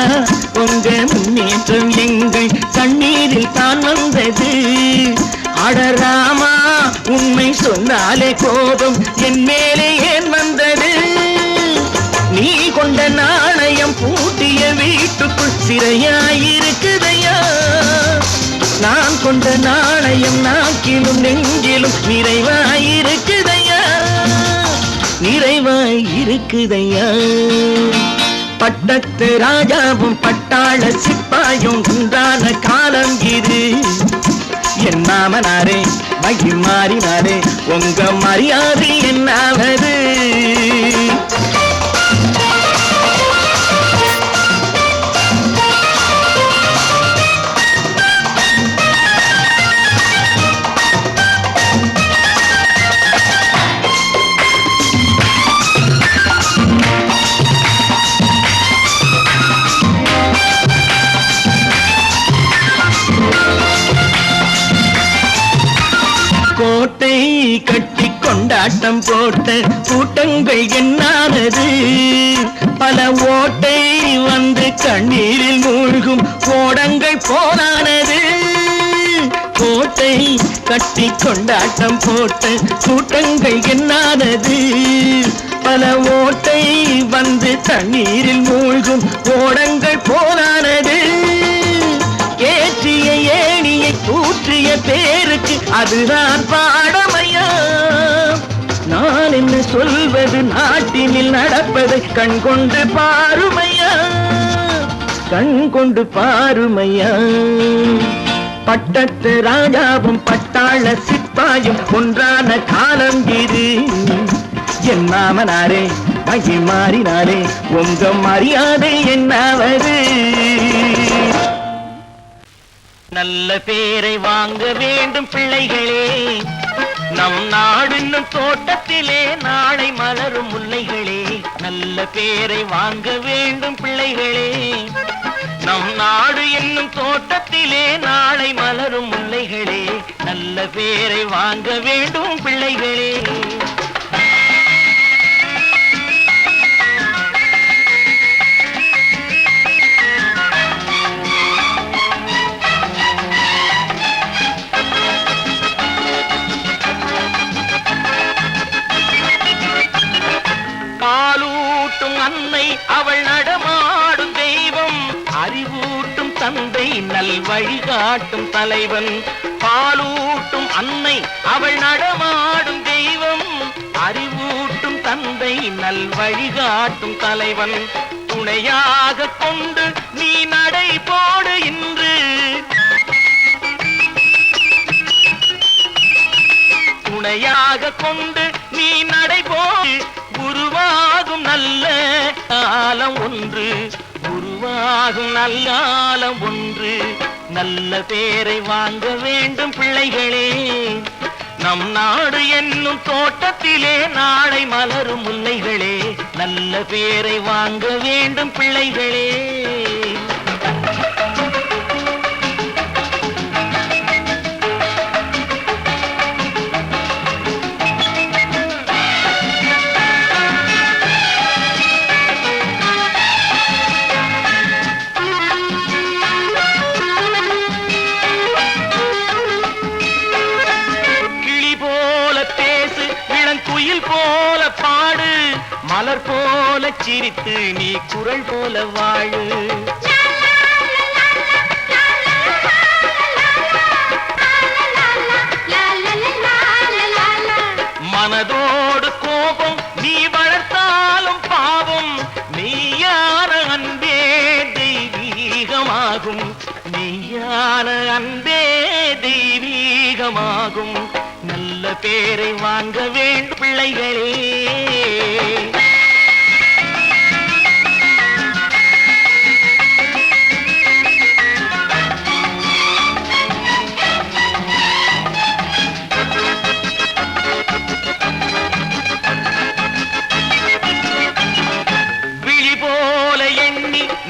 உங்க முன்னேற்றம் எங்கள் கண்ணீரில் தான் வந்தது. அடராமா உண்மை சொன்னாலே கோபம் என் மேலே ஏன் வந்தது? நீ கொண்ட நாணயம் பூட்டிய வீட்டுக்குள் சிறையாயிருக்குதையா? நான் கொண்ட நாணயம் நாக்கிலும் நெஞ்சிலும் நிறைவாயிருக்குதையா, நிறைவாயிருக்குதையா. பட்டத்து ராஜாவும் பட்டாள சிப்பாயும் உண்டான காலம் இது. என் மாமனாரே மகி மாறினாரே உங்க மரியாதை என்னாவது? கோட்டை கட்டி கொண்டாட்டம் போட்ட கூட்டங்கள் என்னானது? பல ஓட்டை வந்து கண்ணீரில் மூழ்கும் கோடங்கள் போனானது. கோட்டை கட்டி கொண்டாட்டம் போட்ட கூட்டங்கள் என்னானது? பல ஓட்டை வந்து தண்ணீரில் மூழ்கும் கோடங்கள் போனானது. ஏற்றிய ஏணியை தூற்றிய பேருக்கு அதுதான் பாடமையா? நான் என்ன சொல்வது? நாட்டினில் நடப்பதை கண் கொண்டு பாருமையா, கண் கொண்டு பாருமையா. பட்டத்து ராஜாவும் பட்டாள சிப்பாயும் ஒன்றான காலம் இது. என் மாமனாரே மகி மாறினாரே உங்க மரியாதை என்னாவது? நல்ல பேரை வாங்க வேண்டும் பிள்ளைகளே, நம் நாடு இன்னும் தோட்டத்திலே நாளை மலரும் முல்லைகளே. நல்ல பேரை வாங்க வேண்டும் பிள்ளைகளே, நம் நாடு என்னும் தோட்டத்திலே நாளை மலரும் முல்லைகளே. நல்ல பேரை வாங்க வேண்டும் பிள்ளைகளே. பாலூட்டும் அன்னை அவள் நடமாடும் தெய்வம், அறிவூட்டும் தந்தை நல் வழிகாட்டும் தலைவன். பாலூட்டும் அன்னை அவள் நடமாடும் தெய்வம், அறிவூட்டும் தந்தை நல் வழிகாட்டும் தலைவன். துணையாக கொண்டு நீ நடை போடு இன்று, துணையாக கொண்டு நீ நடை போடு. உருவாகும் நல்ல காலம் ஒன்று, உருவாகும் நல்ல காலம் ஒன்று. நல்ல பேரை வாங்க வேண்டும் பிள்ளைகளே, நம் நாடு என்னும் தோட்டத்திலே நாளை மலரும் முல்லைகளே. நல்ல பேரை வாங்க வேண்டும் பிள்ளைகளே. போல சிரித்து நீ குரல் போல வாழு. மனதோடு கோபம் நீ வளர்த்தாலும் பாவம், மெய்யான அன்பே தெய்வீகமாகும். மெய்யான அன்பே தெய்வீகமாகும். நல்ல பேரை வாங்க வேண்டும் பிள்ளைகளே.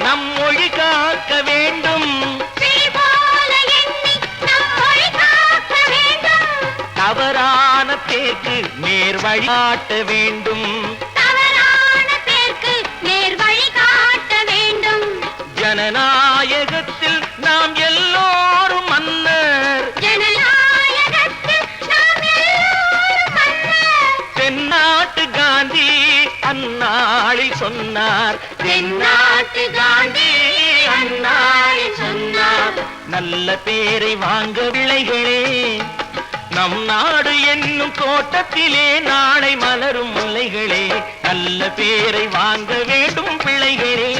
நம் மொழி காக்க வேண்டும், தவறான பேருக்கு நேர் வழிகாட்ட வேண்டும். ஜனநாயகத்தில் நாம் எல்லோரும் மன்னர், தென்னாட்டு காந்தி அந்நாளில் சொன்னார். தென்னாட்டு காந்தி அந்நாளில் சொன்னார். நல்ல பேரை வாங்க விளைகளே. நம் நாடு என்னும் தோட்டத்திலே நாளை மலரும் முல்லைகளே. நல்ல பேரை வாங்க வேண்டும் பிள்ளைகளே.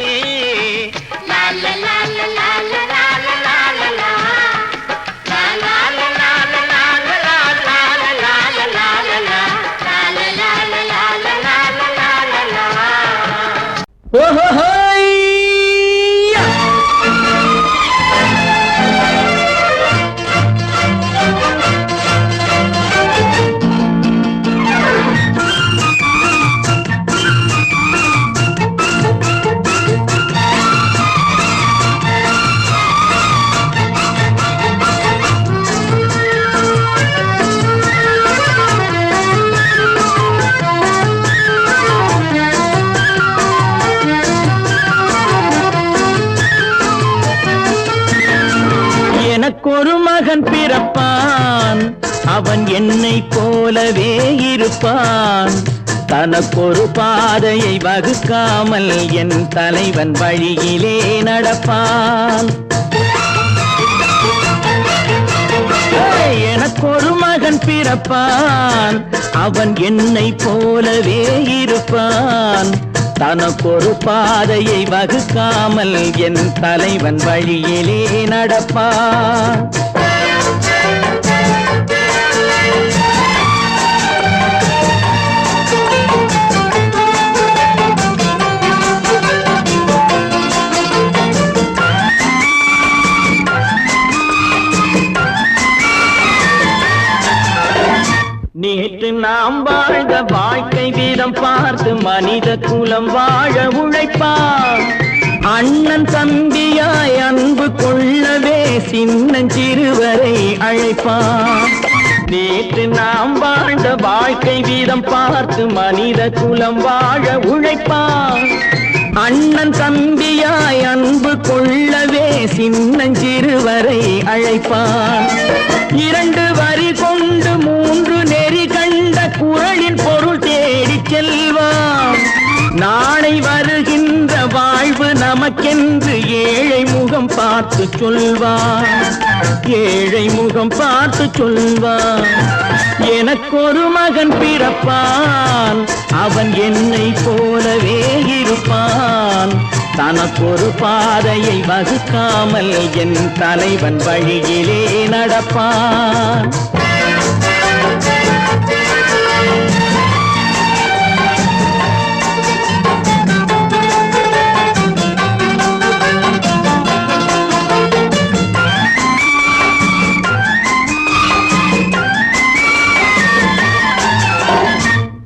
எனக்கொரு மகன் பிறப்பான், அவன் என்னை போலவே இருப்பான். தனக்கொரு பாதையை வகுக்காமல் என் தலைவன் வழியிலே நடப்பான். எனக்கொரு மகன் பிறப்பான், அவன் என்னை போலவே இருப்பான். தனக்கொரு பாதையை வகுக்காமல் என் தலைவன் வழியிலே நடப்பான். நேற்று நாம் வாழ்ந்த வாழ்க்கை வீதம் பார்த்து மனித குலம் வாழ உழைப்பான். அண்ணன் தம்பியாய் அன்பு கொள்ளவே சின்னஞ்சிறுவரை அழைப்பான். நேற்று நாம் வாழ்ந்த வாழ்க்கை வீதம் பார்த்து மனித குலம் வாழ உழைப்பான். அண்ணன் தம்பியாய் அன்பு கொள்ளவே சின்னஞ்சிறுவரை அழைப்பான். 2 வரி கொண்டு 3 நெறி கண்ட குறளின் பொருள் தேடிச் செல்வான். நாளை வருகின்ற வாழ்வு நமக்கென்று ஏழை முகம் பார்த்து சொல்வான். ஏழை முகம் பார்த்து சொல்வான். எனக்கொரு மகன் பிறப்பான், அவன் என்னை போலவே இருப்பான். தனக்கொரு பாதையை வகுக்காமல் என் தலைவன் வழியிலே நடப்பான்.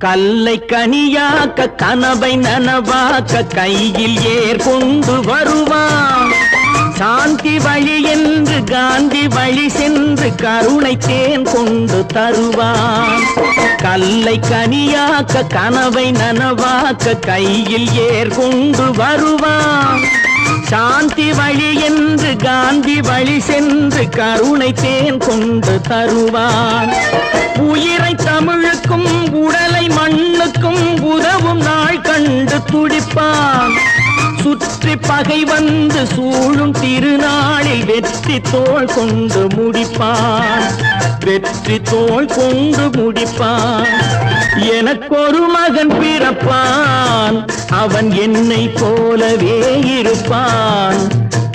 கல்லை கனியாக்க கனவை நனவாக்க கையில் ஏர் கொண்டு வருவான். சாந்தி வழி என்று காந்தி வழி சென்று கருணை தேன் கொண்டு தருவான். கல்லை கனியாக்க கனவை நனவாக்க கையில் ஏர் கொண்டு வருவான். சாந்தி வழி என்று காந்தி வழி சென்று கருணை தேன் கொண்டு தருவான். உயிரை தமிழுக்கும் உடலை மண்ணுக்கும் உதவும் நாள் கண்டு துடிப்பான். சுற்றி பகை வந்து சூழும் திருநாளில் வெற்றி தோள் கொண்டு முடிப்பான். வெற்றி தோள் கொண்டு முடிப்பான். எனக்கொரு மகன் பிறப்பான், அவன் என்னை போலவே இருப்பான்.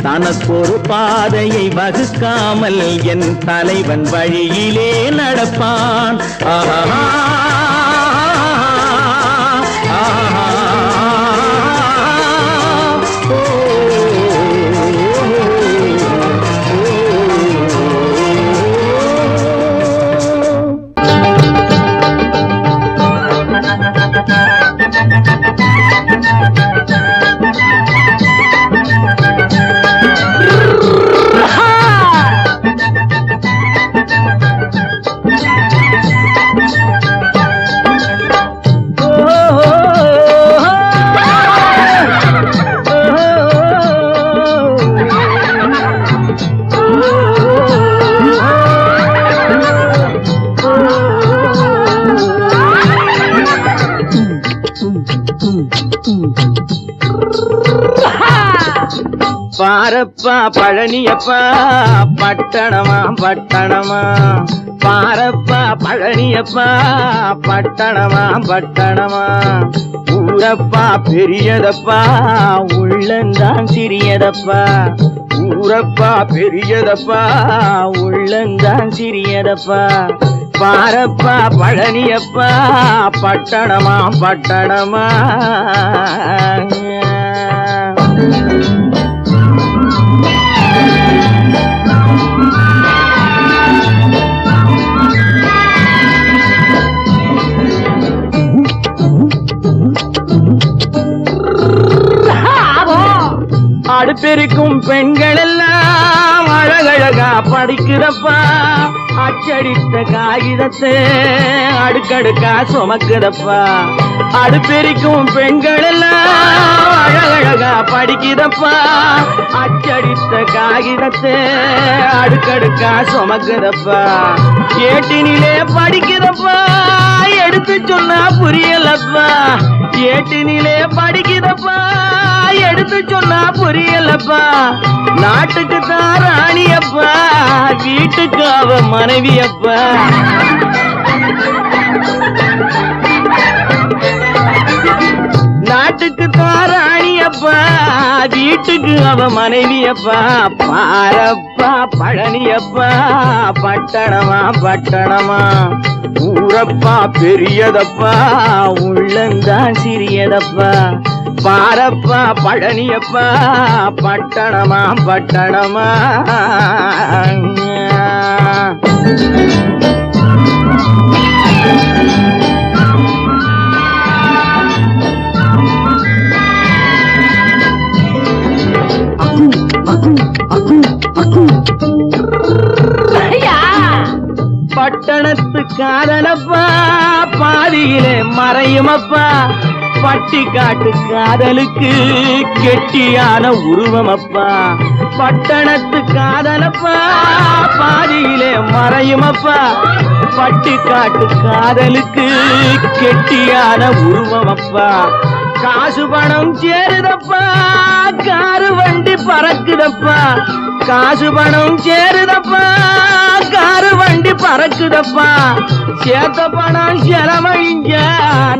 தனக்கொரு பாதையை வகுக்காமல் என் தலைவன் வழியிலே நடப்பான். ஆஹா பாரப்பா பழனியப்பா பட்டணமா பட்டணமா. பாரப்பா பழனியப்பா பட்டணமா பட்டணமா. ஊரப்பா பெரியதப்பா உள்ளந்தான் சிறியதப்பா. ஊரப்பா பெரியதப்பா உள்ளந்தான் சிறியதப்பா. பாரப்பா பழனியப்பா பட்டணமா பட்டணமா. அடுப்பெருக்கும் பெண்கள் எல்லாம் அழகழகா படிக்கிறப்பா. அச்சடித்த காகிதத்தை அடுக்கடுக்கா சுமக்குதப்பா. அடுப்பெருக்கும் பெண்கள் எல்லாம் அழகழகா படிக்கிறப்பா. அச்சடித்த காகிதத்தை அடுக்கடுக்கா சுமக்குதப்பா. ஏட்டினிலே படிக்கிறப்பா, எடுத்து சொன்னா புரியலப்பா. ஏட்டினிலே படிக்கிறப்பா, எடுத்து சொன்னா புரியலப்பா. நாட்டுக்கு தான் ராணியப்பா, வீட்டுக்கு அவ மனைவியப்பா. நாட்டுக்கு தான் ராணியப்பா, வீட்டுக்கு அவ மனைவியப்பா. பாரப்பா பழனியப்பா பட்டணமா பட்டணமா. ஊரப்பா பெரியதப்பா உள்ளந்தான் சிறியதப்பா. பாரப்பா பழனியப்பா பட்டணமா பட்டணமா. பட்டணத்து காதலப்பா பாதியிலே மறையுமப்பா. பட்டி காட்டு காதலுக்கு கெட்டியான உருவமப்பா. பட்டணத்து காதலப்பா பாதியிலே மறையுமப்பா. பட்டி காட்டு காதலுக்கு கெட்டியான உருவமப்பா. காசு பணம் சேருதப்பா, காரு வண்டி பறக்குதப்பா. காசு பணம் சேருதப்பா, காரு வண்டி பறக்குதப்பா. சேத்த பணம் செலவழிஞ்ச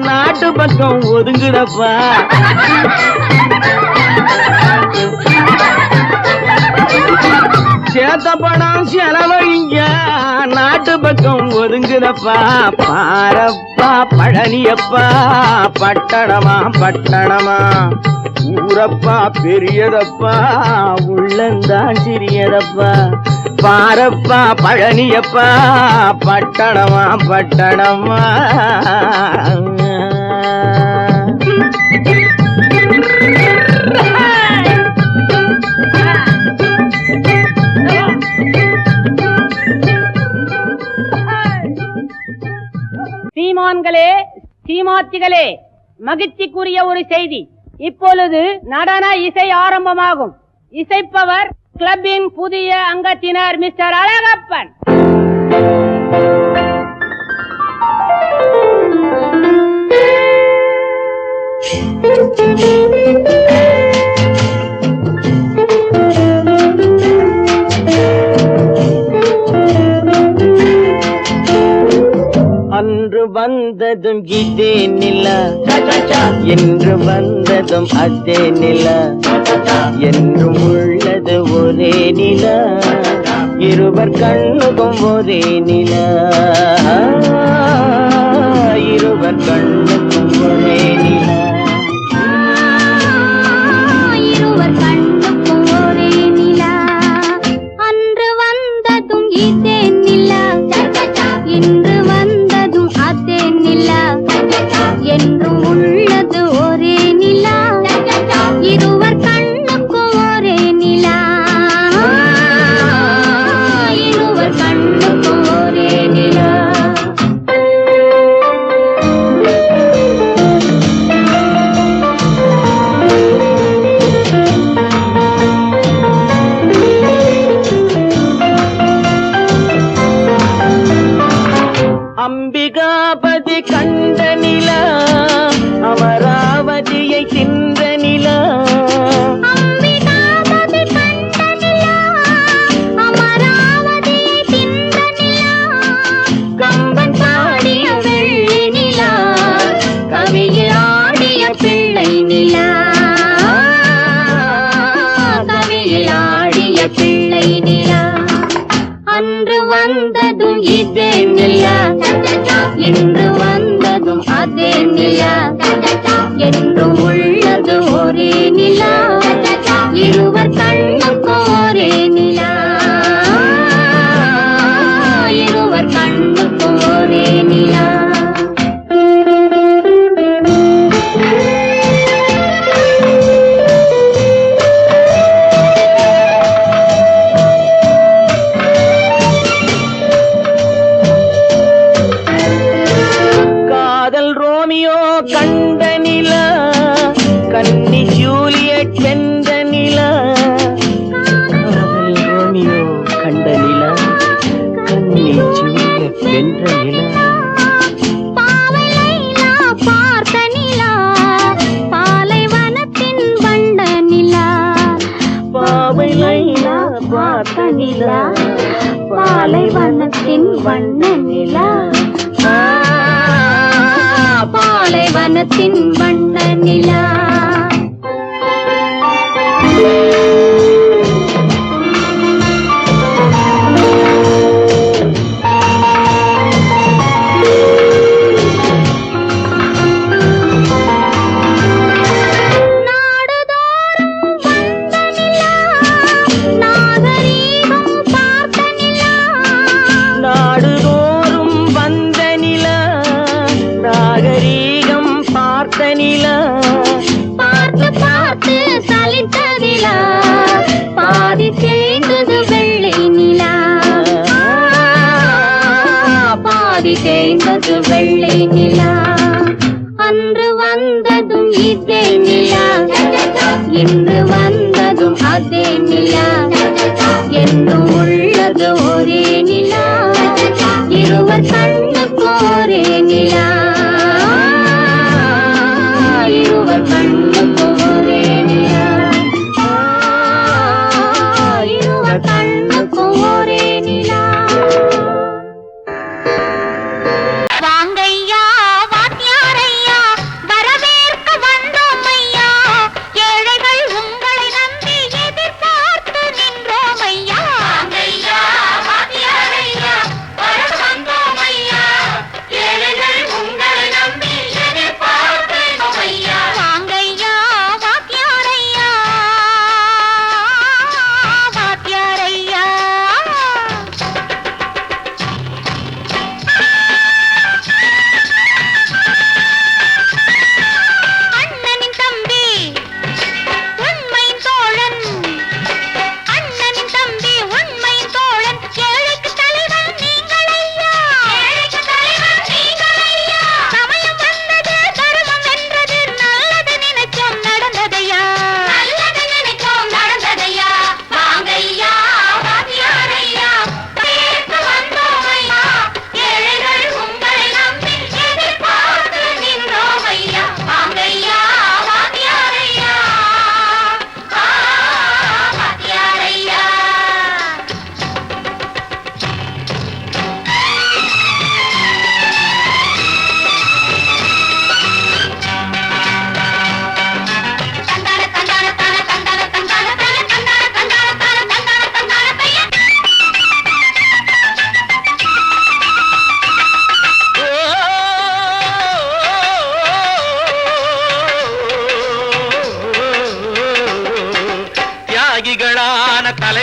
நாட்டு பக்கம் ஒதுங்குதப்பா. சேத்த பணம் செலவழிஞ்ச நாட்டு பக்கம் ஒதுங்குதப்பா. பாரப்பா பழனியப்பா பட்டணமா பட்டணமா. ஊரப்பா பெரியதப்பா உள்ளந்தான் சிறியதப்பா. பாரப்பா பழனியப்பா பட்டணமா பட்டணமா. சீமான்களே, சீமாத்திகளே, மகிழ்ச்சிக்குரிய ஒரு செய்தி. இப்பொழுது நடன இசை ஆரம்பமாகும். இசைப்பவர் கிளப்பின் புதிய அங்கத்தினர் மிஸ்டர் அழகப்பன். அன்று வந்ததும் இதே நிலா, என்று வந்ததும் அதே நிலா, என்றும் உள்ளது ஒரே நிலா, இருவர் கண்ணுக்கும் ஒரே நிலா, இருவர் கண்ணுக்கும் ஒரே நிலா, இருவர் கண்ணுக்கும் ஒரே நிலா. அன்று வந்ததும் இதே நிலா, இன்று வந்ததும் அதே நிலா, என்றும் உள்ளது ஒரே நிலா, இருவர் கண்ணுக்கும் ஒரே நிலா, இருவர் கண்ணுக்கும் ஒரே நிலா. அம்பிகாபதி கண்ட நிலா, அமராவதியை தின்ற நிலா, அம்பிகாபதி கண்ட நிலா, அமராவதியை தின்ற நிலா, கம்பன் பாடிய வெள்ளி நிலா, கவியில் ஆடிய பிள்ளை நிலா, கவியில் ஆடிய பிள்ளை நிலா. அன்று வந்ததும் இதே நிலா, இன்று வந்ததும் அதே நிலா, என்றும் உள்ளது ஒரே நிலா, இருவர் கண்ணுக்கும் ஒரே நிலா, இருவர் கண்ணுக்கும் ஒரே நிலா. காதல் ரோமியோ கண்ட நிலா, கன்னி ஜூலியட் வென்ற நிலா, காதல் ரோமியோ கண்ட நிலா, கன்னி ஜூலியட் வென்ற நிலா, பாவை லைலா பார்த்த நிலா, பாலைவனத்தின் வண்ட நிலா, பாவை லைலா பார்த்த நிலா, பாலைவனத்தின் வண்ண நிலா, பாலைவனத்தின் வண்ண நிலா. நாடுதோறும் வந்த நிலா, நாகரீகம் பார்த்த நிலா, நாடுதோறும் வந்த நிலா, நாகரீகம் பார்த்த நிலா,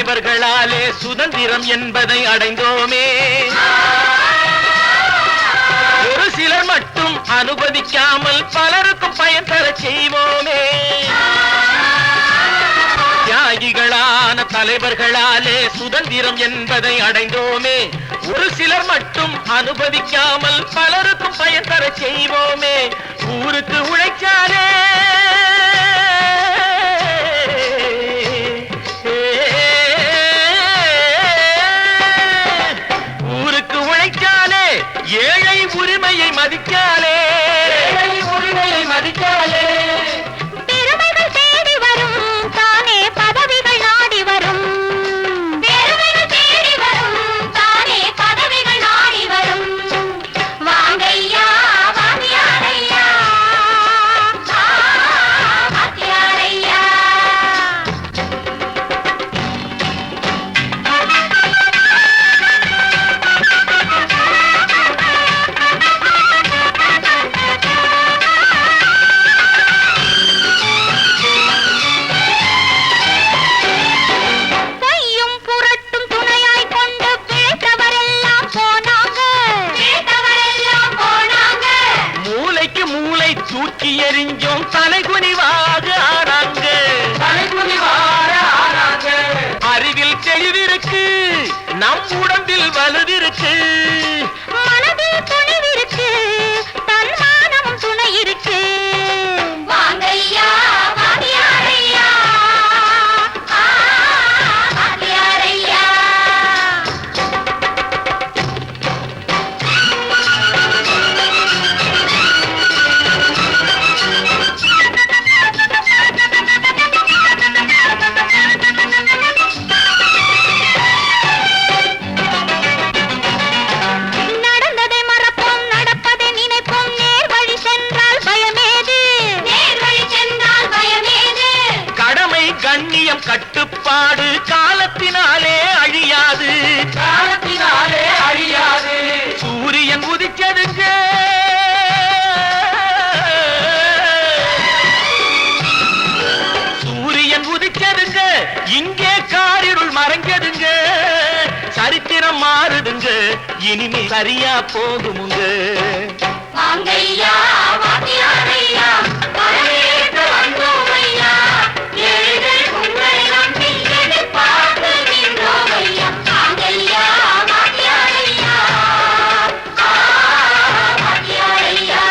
தலைவர்களாலே சுதந்திரம் என்பதை அடைந்தோமே. ஒரு சிலர் மட்டும் அனுமதிக்காமல் பலருக்கும் பயன் தர செய்வோமே. தியாகிகளான தலைவர்களாலே சுதந்திரம் என்பதை அடைந்தோமே. ஒரு சிலர் மட்டும் அனுமதிக்காமல் பலருக்கும் பயன் தர செய்வோமே. ஊருக்கு உழைச்சாலே ஏழை உரிமையை மதிக்காலே, உரிமையை மதிக்காலே. பெருமைகள் தேடி வரும் தானே பதவிகள் நாடி வரும். பெருமைகள் தேடி வரும் தானே பதவிகள் நாடி வரும். வாங்கையா வாங்கியாரையா வாங்கியாரையா. தூக்கி எறிஞ்சோம் தலைகுனிவாக ஆனாங்க. அறிவில் தெளிவிருக்கு, நம் உடம்பில் வலுவிருக்கு, மனதில் துணிவிருக்கு, தன்மானமும் துணை இருக்கு. வாங்கையா வாங்கியாரையா வாங்கியாரையா. நடந்ததை மறப்போம், நடப்பதை நினைப்போம். நேர் வழி சென்றால் பயமேது, நேர் வழி சென்றால் பயமேது. கடமை கண்ணியம் கட்டுப்பாடு காலத்தினாலே அழியாது, காலத்தினாலே அழியாது. சூரியன் உதிச்சதுங்க, சூரியன் உதிச்சதுங்க, இங்கே காரிருள் மறைஞ்சதுங்க. சரித்திரம் மாறுதுங்க, இனிமே சரியா போகுமுங்க. வாங்கையா வாங்கியாரையா வரவேற்க வந்தோமையா. ஏழைகள் உங்களை நம்பி எதிர்பார்த்து நின்றோமையா. வாங்கையா வாங்கியாரையா வாங்கியாரையா.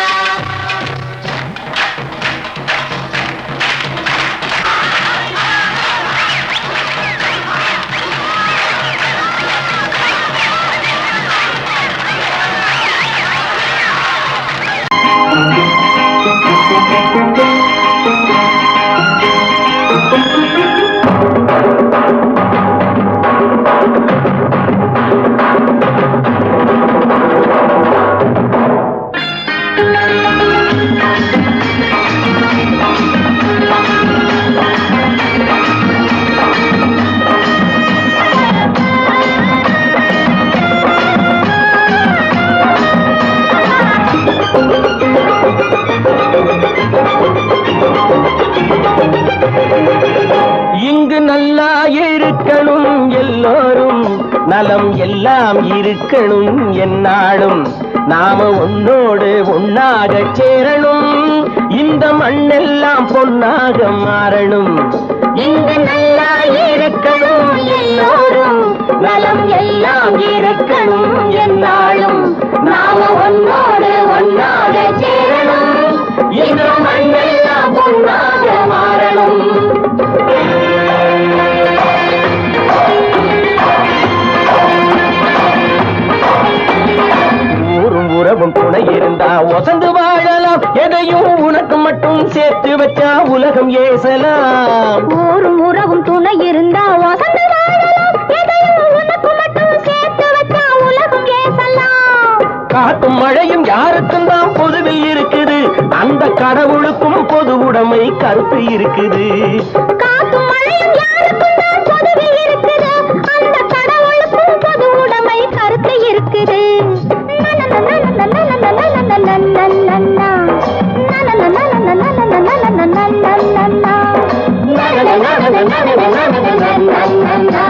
இங்கு நல்லா இருக்கணும் எல்லோரும், நலம் எல்லாம் இருக்கணும் என்னாலும். நாம உன்னோடு ஒன்னாக சேரணும், இந்த மண்ணெல்லாம் பொன்னாக மாறணும். இங்கு நல்லா இருக்கணும் எல்லோரும், நலம் எல்லாம் இருக்கணும் என்னாலும். நாம உன்னோடு ஒன்னாக சேரணும், இந்த மண்ணெல்லாம் பொன்னாக மாறணும். ஊரும் உறவும் துணை இருந்தா வசந்து வாழலாம், எதையும் உனக்கு மட்டும் சேர்த்து வச்சா உலகம் ஏசலாம். ஊரும் உறவும் துணை இருந்தா வசந்து வாழலாம், எதையும் உனக்கு மட்டும் சேர்த்து வச்சா உலகம் ஏசலாம். காத்தும் மழையும் யாருக்கும் தான் பொதுவில் இருக்குது, அந்த கடவுளுக்கும் பொது உடைமை கருத்து இருக்குது. காத்தும் மழையும் யாருக்கும் தான் பொதுவில் இருக்குது, அந்த கடவுளுக்கும் பொது உடைமை கருத்து இருக்குது. நன்னா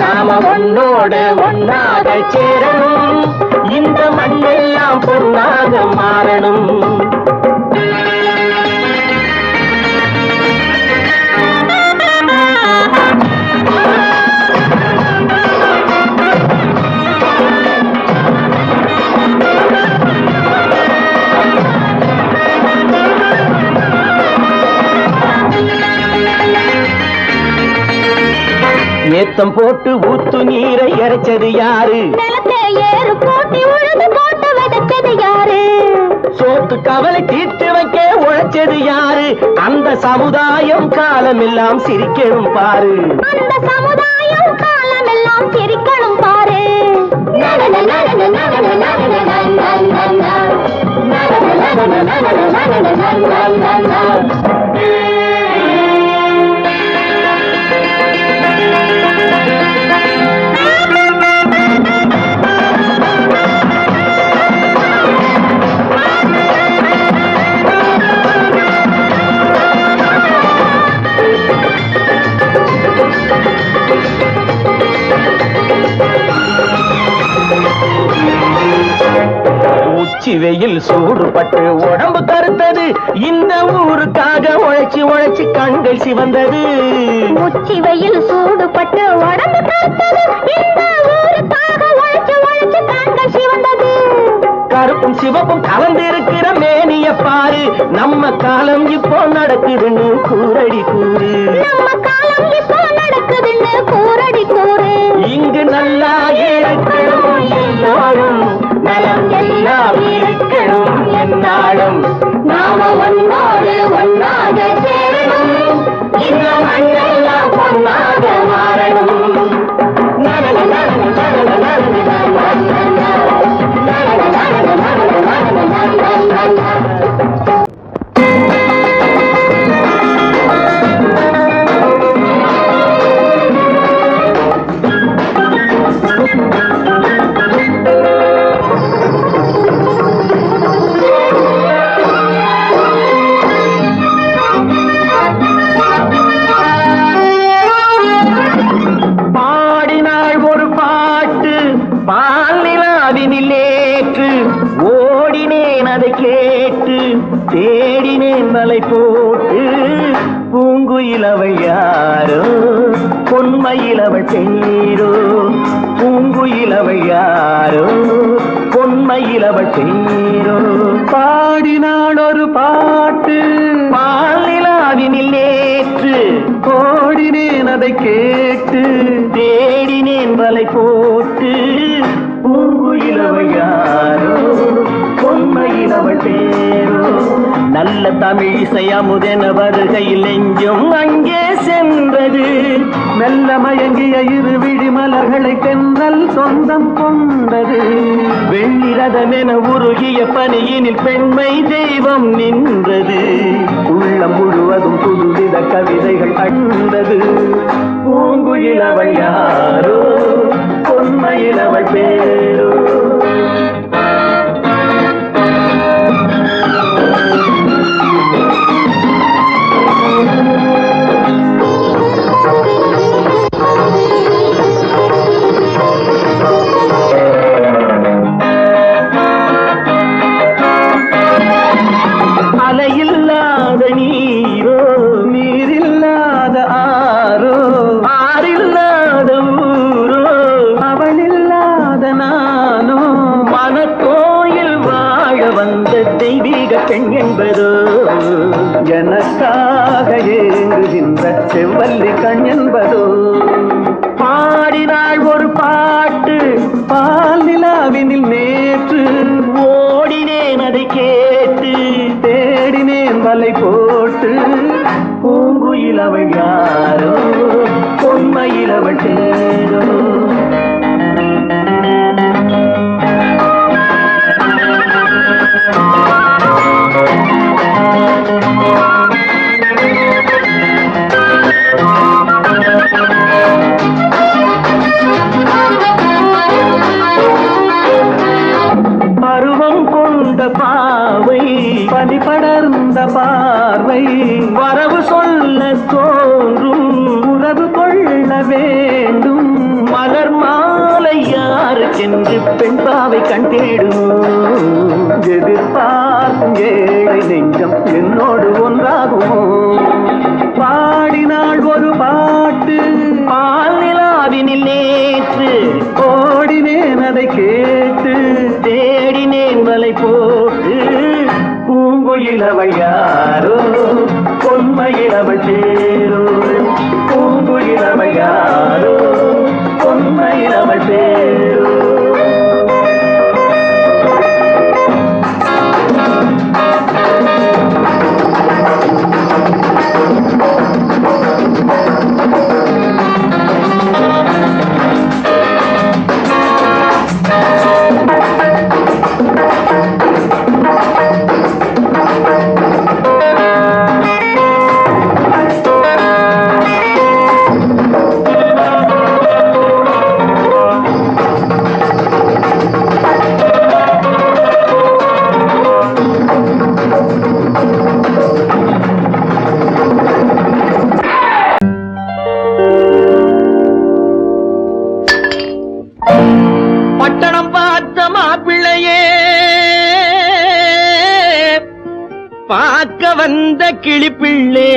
நாம ஒன்னோடு ஒன்னாக சேரணும், இந்த மண்ணெல்லாம் பொன்னாக மாறணும். ஏத்தம் போட்டு ஊத்து நீரை இறைச்சது யாரு? ஏறு போட்டி உழுது போட்டு விதைச்சது யாரு? சோத்து கவலை தீர்த்து வைக்க உழைச்சது யாரு? அந்த சமுதாயம் காலமெல்லாம் சிரிக்கணும் பாரு. அந்த சமுதாயம் காலமெல்லாம் சிரிக்கணும் பாரு. உச்சி வெயில் சூடுபட்டு உடம்பு கருத்தது, இந்த ஊருக்காக உழைச்சி உழைச்சி கண்கள் சிவந்தது. உச்சி வெயில் சூடுபட்டு உடம்பு கருத்தது, இந்த ஊருக்காக உழைச்சு உழைச்சு கண்கள் சிவந்தது. கருப்பும் சிவப்பும் கலந்திருக்கிற மேனிய பாரு, நம்ம காலம் இப்போ நடக்குதுன்னு கூரடி கூறு. நம்ம காலம் இப்போ நடக்குதுன்னு கூரடி கூறு. இங்கு நல்லா இருக்கணும் எல்லாரும், நலம் எல்லாம் இருக்கணும் என்னாலும். நாம ஒன்னோடு ஒன்னாக சேரணும், இந்த மண்ணெல்லாம் பொன்னாக மாறணும். தேடினேன் மலை போட்டு பூங்குயிலவள் யாரோ, பொன்மையிலவள் பேரோ. பூங்குயிலவள் யாரோ, பொன்மையிலவள் பேரோ. பாடினாள் ஒரு பாட்டு பாலிலாவினில் நேற்று, ஓடினேன் அதை கேட்டு தேடினேன் மலை போட்டு பூங்குயிலவள் யாரோ, பொன்மையிலவள் பேரோ. நல்ல தமிழ் இசை அமுதென வருகையில் நெஞ்சும் அங்கே சென்றது, மெல்ல மயங்கிய இரு விழி மலர்களை தென்றல் சொந்தம் கொண்டது. வெள்ளிரதமென உருகிய பனியினில் பெண்மை தெய்வம் நின்றது, உள்ளம் முழுவதும் புதுவித கவிதைகள் அண்டது. பூங்குயிலவள் யாரோ, பொன்மையிலவள் பேரோ. அலையில்லாத நீரோ, நீரில்லாத ஆரோ, ஆறில்லாத ஊரோ, அவளில்லாத நானோ. மனக்கோயில் வாழ வந்த தெய்வீக பெண் என்பதோ, எனக்காக ஏங்குகின்ற செவ்வல்லி கண் என்பதோ. பாடினாள் ஒரு பாட்டு பால் நிலாவினில் நேற்று, ஓடினேன் அதை கேட்டு தேடினேன் வலை போட்டு. பூங்குயிலவள் யாரோ, பொன்மையிலவள் பேரோ. பருவம் கொண்ட பாவை, பனி படர்ந்த பார்வை, வரவு சொல்ல தோன்றும் உறவு வேண்டும் மலர் மாலை யாருக்கென்று பெண் பாவை கண் தேடும் எதிர்பார்க்கும் ஏழை நெஞ்சம் என்னோடு ஒன்றாகுமோ பாடினாள் ஒரு பாட்டு பால் நிலாவினில் நேற்று ஓடினேன் அதை கேட்டு தேடினேன் வலை போட்டு பூங்குயிலவள் யாரோ பொன்மையிலவள் சேரோ பூங்குயிலவள் யாரோ பொன்மையிலவள் சேரோ பட்டணம் பார்த்த மாப்பிள்ளையே பார்க்க வந்த கிளிப்பிள்ளே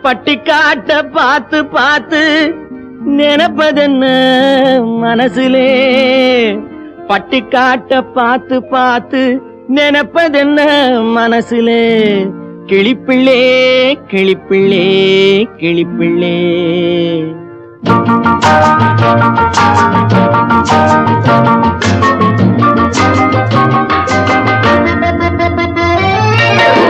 பட்டிக்காட்ட பார்த்து பார்த்து நினைப்பதென்ன மனசுலே பட்டிக்காட்ட பார்த்து பார்த்து நினைப்பதென்ன மனசுலே கிளிப்பிள்ளே கிளிப்பிள்ளே கிளிப்பிள்ளே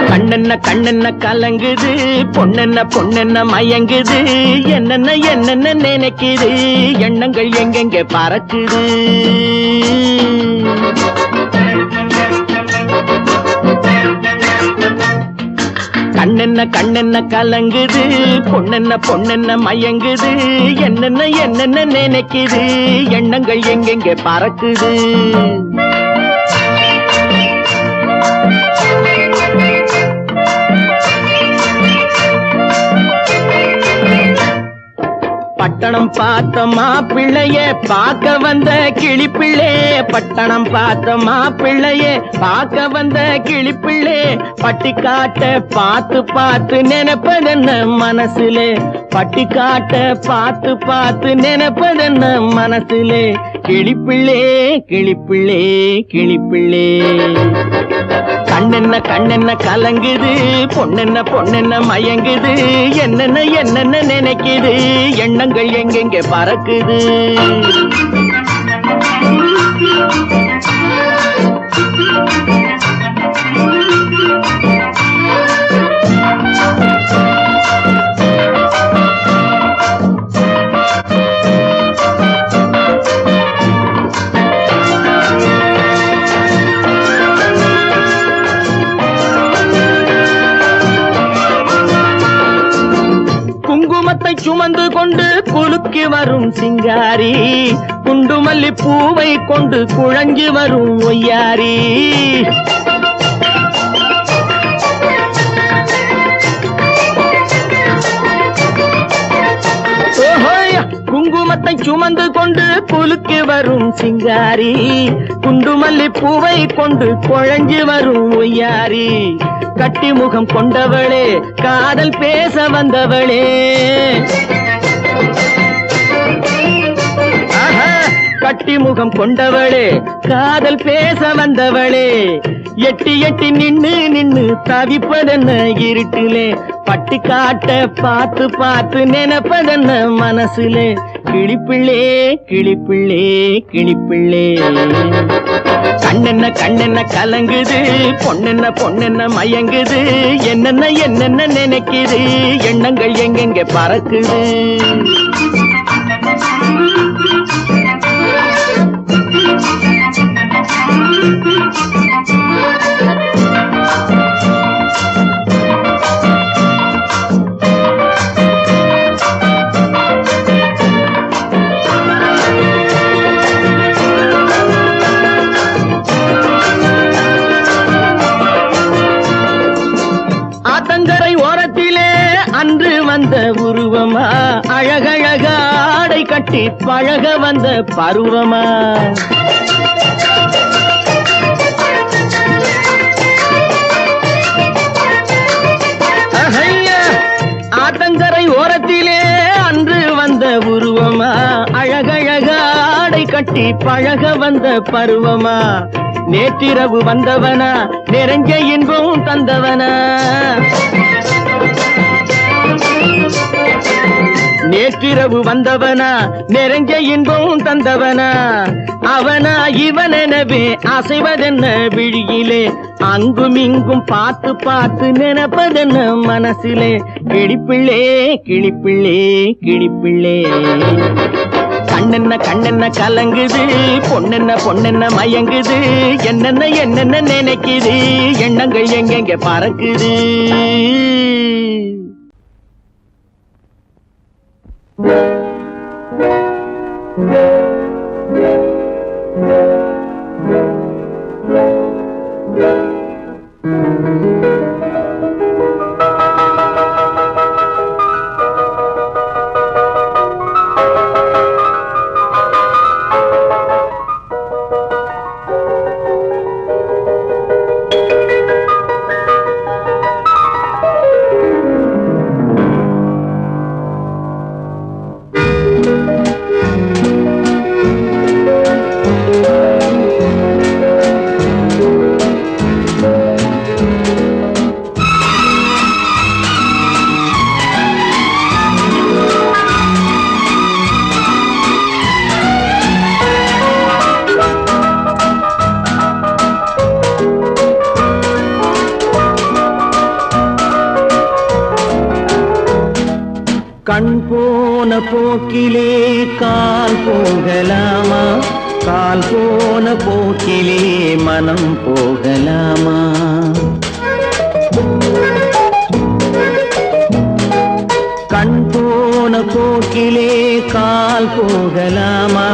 கண்ணென்ன கண்ணென்ன கலங்குது பொண்ணென்ன பொண்ணென்ன மயங்குது என்னென்ன என்னென்ன நினைக்குது எண்ணங்கள் எங்கெங்க பறக்குது கண்ணென்ன கண்ணென்ன கலங்குது பொண்ணென்ன பொண்ணென்ன மயங்குது என்னென்ன என்னென்ன நினைக்குது எண்ணங்கள் எங்கெங்க பறக்குது பட்டணம் பார்த்த மாப்பிள்ளைய பார்க்க வந்த கிளிப்பிள்ளே பட்டணம் பார்த்த மாப்பிள்ளைய பார்க்க வந்த கிளிப்பிள்ளே பட்டிக்காட்ட பார்த்து பார்த்து நினைப்பதென்ன மனசுலே பட்டிக்காட்ட பார்த்து பார்த்து நினைப்பதென்ன மனசுலே கிளிப்பிள்ளே கிளிப்பிள்ளே கிளிப்பிள்ளே கண்ணென்ன கண்ணென்ன கலங்குது பொண்ணென்ன பொண்ணென்ன மயங்குது என்னென்ன என்னென்ன நினைக்குது எண்ணங்கள் எங்கெங்க பறக்குது குங்குமத்தை சுமந்து கொண்டு குலுக்கி வரும் சிங்காரி குண்டுமல்லி பூவை கொண்டு குழஞ்சி வரும் ஒய்யாரி குங்குமத்தை சுமந்து கொண்டு குலுக்கி வரும் சிங்காரி குண்டுமல்லி பூவை கொண்டு குழஞ்சி வரும் ஒய்யாரி கட்டி முகம் கொண்டவளே காதல் பேச வந்தவளே கட்டி முகம் கொண்டவளே காதல் பேச வந்தவளே எட்டி எட்டி நின்னு நின்னு தவிப்பதென்ன இருட்டிலே பட்டி காட்ட பார்த்து பார்த்து நினைப்பதென்ன மனசுலே கிளிப்பிள்ளே கிளிப்பிள்ளே கிளிப்பிள்ளே கண்ணென்ன கண்ணென்ன கலங்குது பொண்ணென்ன பொண்ணென்ன மயங்குது என்னென்ன என்னென்ன நினைக்குது எண்ணங்கள் எங்கெங்க பறக்குது அன்று வந்த உருவமா அழகழக ஆடை கட்டி பழக வந்த பருவமா ஆத்தங்கரை ஓரத்திலே அன்று வந்த உருவமா அழகழக ஆடை கட்டி பழக வந்த பருவமா நேற்றிரவு வந்தவனா நிறைஞ்ச இன்பம் தந்தவனா நேற்றிரவு வந்தவனா நிறைஞ்ச இன்பம் தந்தவனா அவனா இவனெனவே அசைவதென்ன விழியிலே அங்கும் இங்கும் பார்த்து பார்த்து நினைப்பதென்ன மனசிலே கிளிப்பிள்ளே கிளிப்பிள்ளே கிளிப்பிள்ளே கண்ணென்ன கண்ணென்ன கலங்குது பொண்ணென்ன பொண்ணென்ன மயங்குது என்னென்ன என்னென்ன நினைக்குது எண்ணங்கள் எங்கெங்க பறக்குது கண் போன போக்கிலே கால் போகலாமா கால் போன போக்கிலே மனம் போகலாமா கண் போன போக்கிலே கால் போகலாமா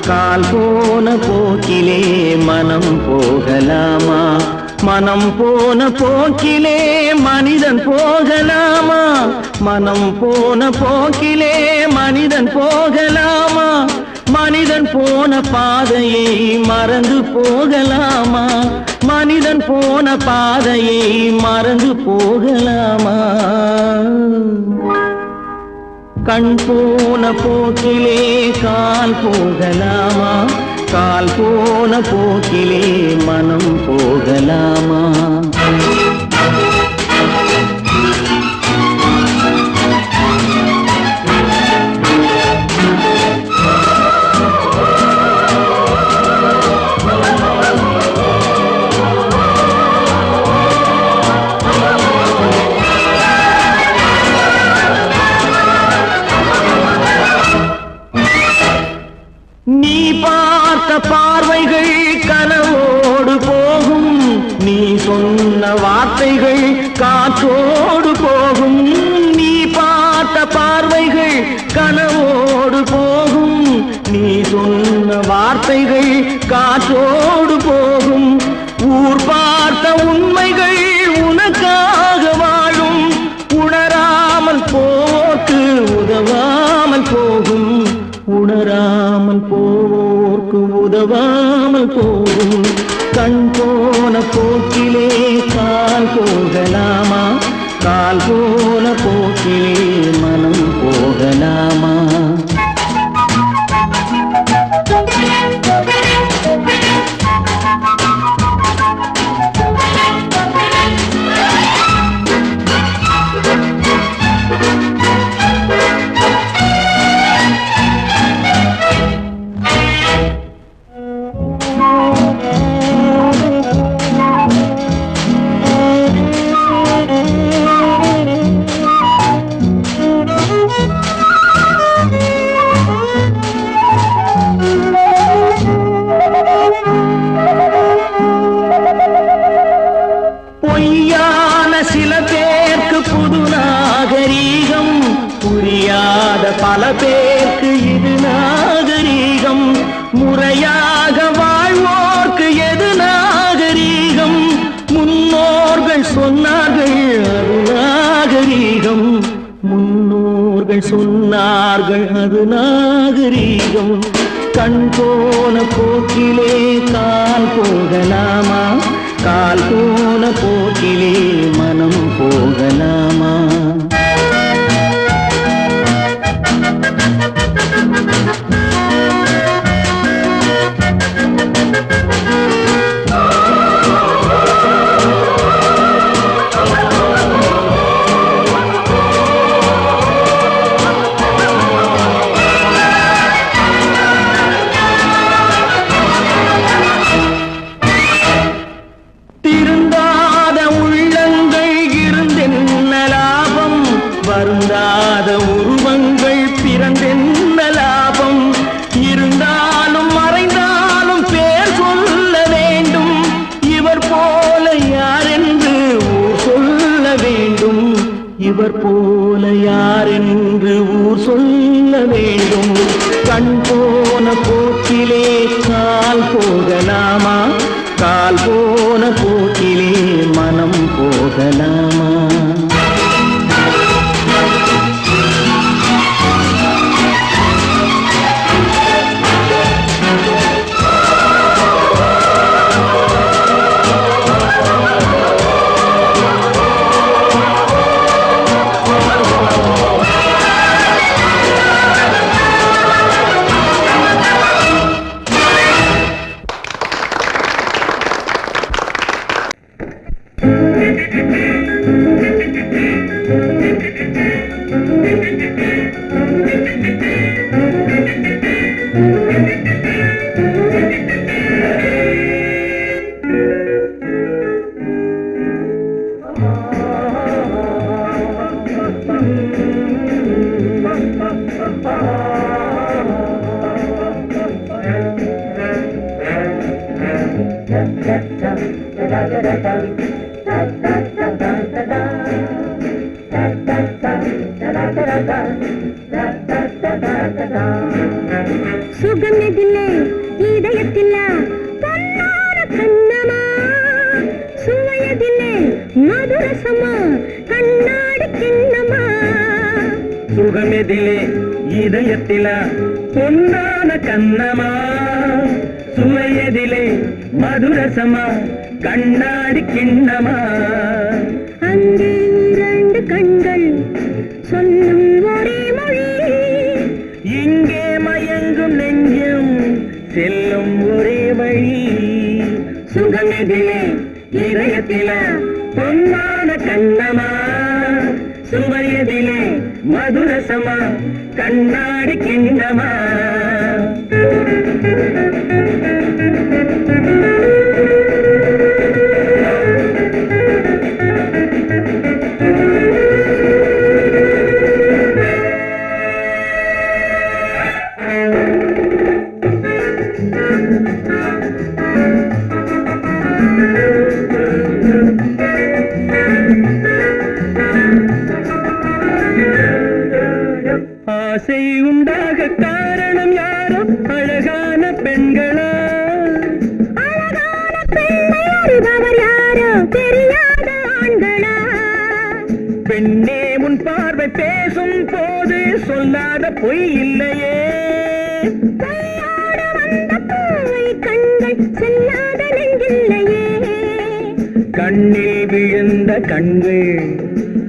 கால் போன போக்கிலே மனம் போகலாமா மனம் போன போக்கிலே மனிதன் போகலாமா மனம் போன போக்கிலே மனிதன் போகலாமா மனிதன் போன பாதையை மறந்து போகலாமா மனிதன் போன பாதையை மறந்து போகலாமா கண் போன போக்கிலே கால் போகலாமா கால் போன போக்கிலே மனம் போகலாமா நீ பார்த்த பார்வைகள் கனவோடு போகும் நீ சொன்ன வார்த்தைகள் காற்றோடு போகும் நீ பார்த்த பார்வைகள் கனவோடு போகும் நீ சொன்ன வார்த்தைகள் காற்றோடு போகும் ஊர் பார்த்த உண்மைகள் உனக்காக வாழும் உணராமல் போக்கு உதவாமல் போகும் உணராமல் போவோர்க்கு உதவாமல் போகும் கண் போன போக்கிலே கால் போகலாமா கால் போன போக்கிலே மனம் போகலாமா பொய்யான சில பேருக்கு புது நாகரீகம் புரியாத பல பேருக்கு இது நாகரீகம் முறையாக வாழ்வோர்க்கு எது நாகரீகம் முன்னோர்கள் சொன்னார்கள் அது நாகரீகம் முன்னோர்கள் சொன்னார்கள் அது நாகரீகம். கண் போன போக்கிலே கால் போகலாமா? கால் போன போக்கிலே மனம் போகலாமா? வருந்தாத உருவங்கள் பிறந்தென்ன லாபம்? இருந்தாலும் மறைந்தாலும் பேர் சொல்ல வேண்டும். இவர் போல யாரென்று ஊர் சொல்ல வேண்டும். இவர் போல யாரென்று ஊர் சொல்ல வேண்டும். கண் போன போக்கிலே கால் போகலாமா? கால் போன போக்கிலே மனம் போகலாமா? சுகமெதிலே இதயத்தில பொன்னான கண்ணமா, சுவையதிலே மதுரசமா கண்ணாடி கிண்ணமா. சுகமெதிலே இதயத்தில பொன்னான கண்ணமா, சுவையதிலே மதுரசமா கண்ணாடி கிண்ணமா. அங்கே இரண்டு கண்கள் சொல்லும் ஒரே மொழி, இங்கே மயங்கும் நெஞ்சம் செல்லும் ஒரே வழி. சுகமெதிலே இதயத்தில பொன்னான கண்ணமா, சுவையதிலே மதுரசமா கண்ணாடி கிண்ணமா. ஆசை உண்டாக காரணம் யாரோ அழகான பெண்களா? அழகான பெண்ணை அறிபவர் யாரோ தெரியாத ஆண்களா? பெண்ணே உன் பார்வை பேசும் போது சொல்லாத பொய் இல்லையே. கையோடு வந்த பூவை கண்கள் செல்லாத நெஞ்சில்லையே. கண்ணில் விழுந்த கண்கள்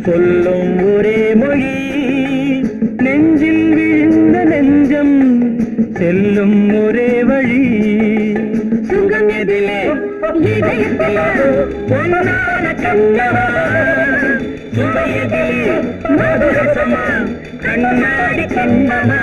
சொல்லும் ஒரே மொழி, நெஞ்சில் விழுந்த நெஞ்சம் செல்லும் ஒரே வழி. சுகம் எதிலே இதயத்தில பொன்னான கண்ணமா, சுவையதிலே மதுரசமா கண்ணாடி கிண்ணமா.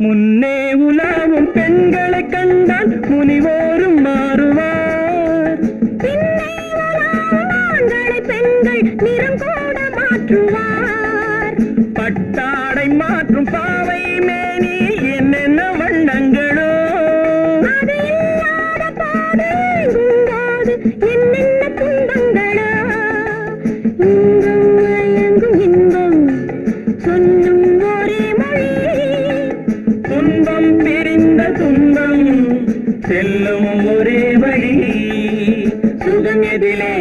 முன்னே உலாவும் பெண்களை கண்டால் முனிவோரும் மாறுவார். பின்னே உலாவும் ஆண்களை பெண்கள் நிறம் கூட மாற்றுவார். பட்டாடை மாற்றும் பாவை திருமேனி என்னென்ன வண்ணங்களோ என்னென்ன துன்பங்களா இன்பம் மயங்கும் இன்பம் சொல்லும் ஒரே மொழி துன்பம் பிரிந்த துன்பம் செல்லும் ஒரே வழி சுகம் எதிலே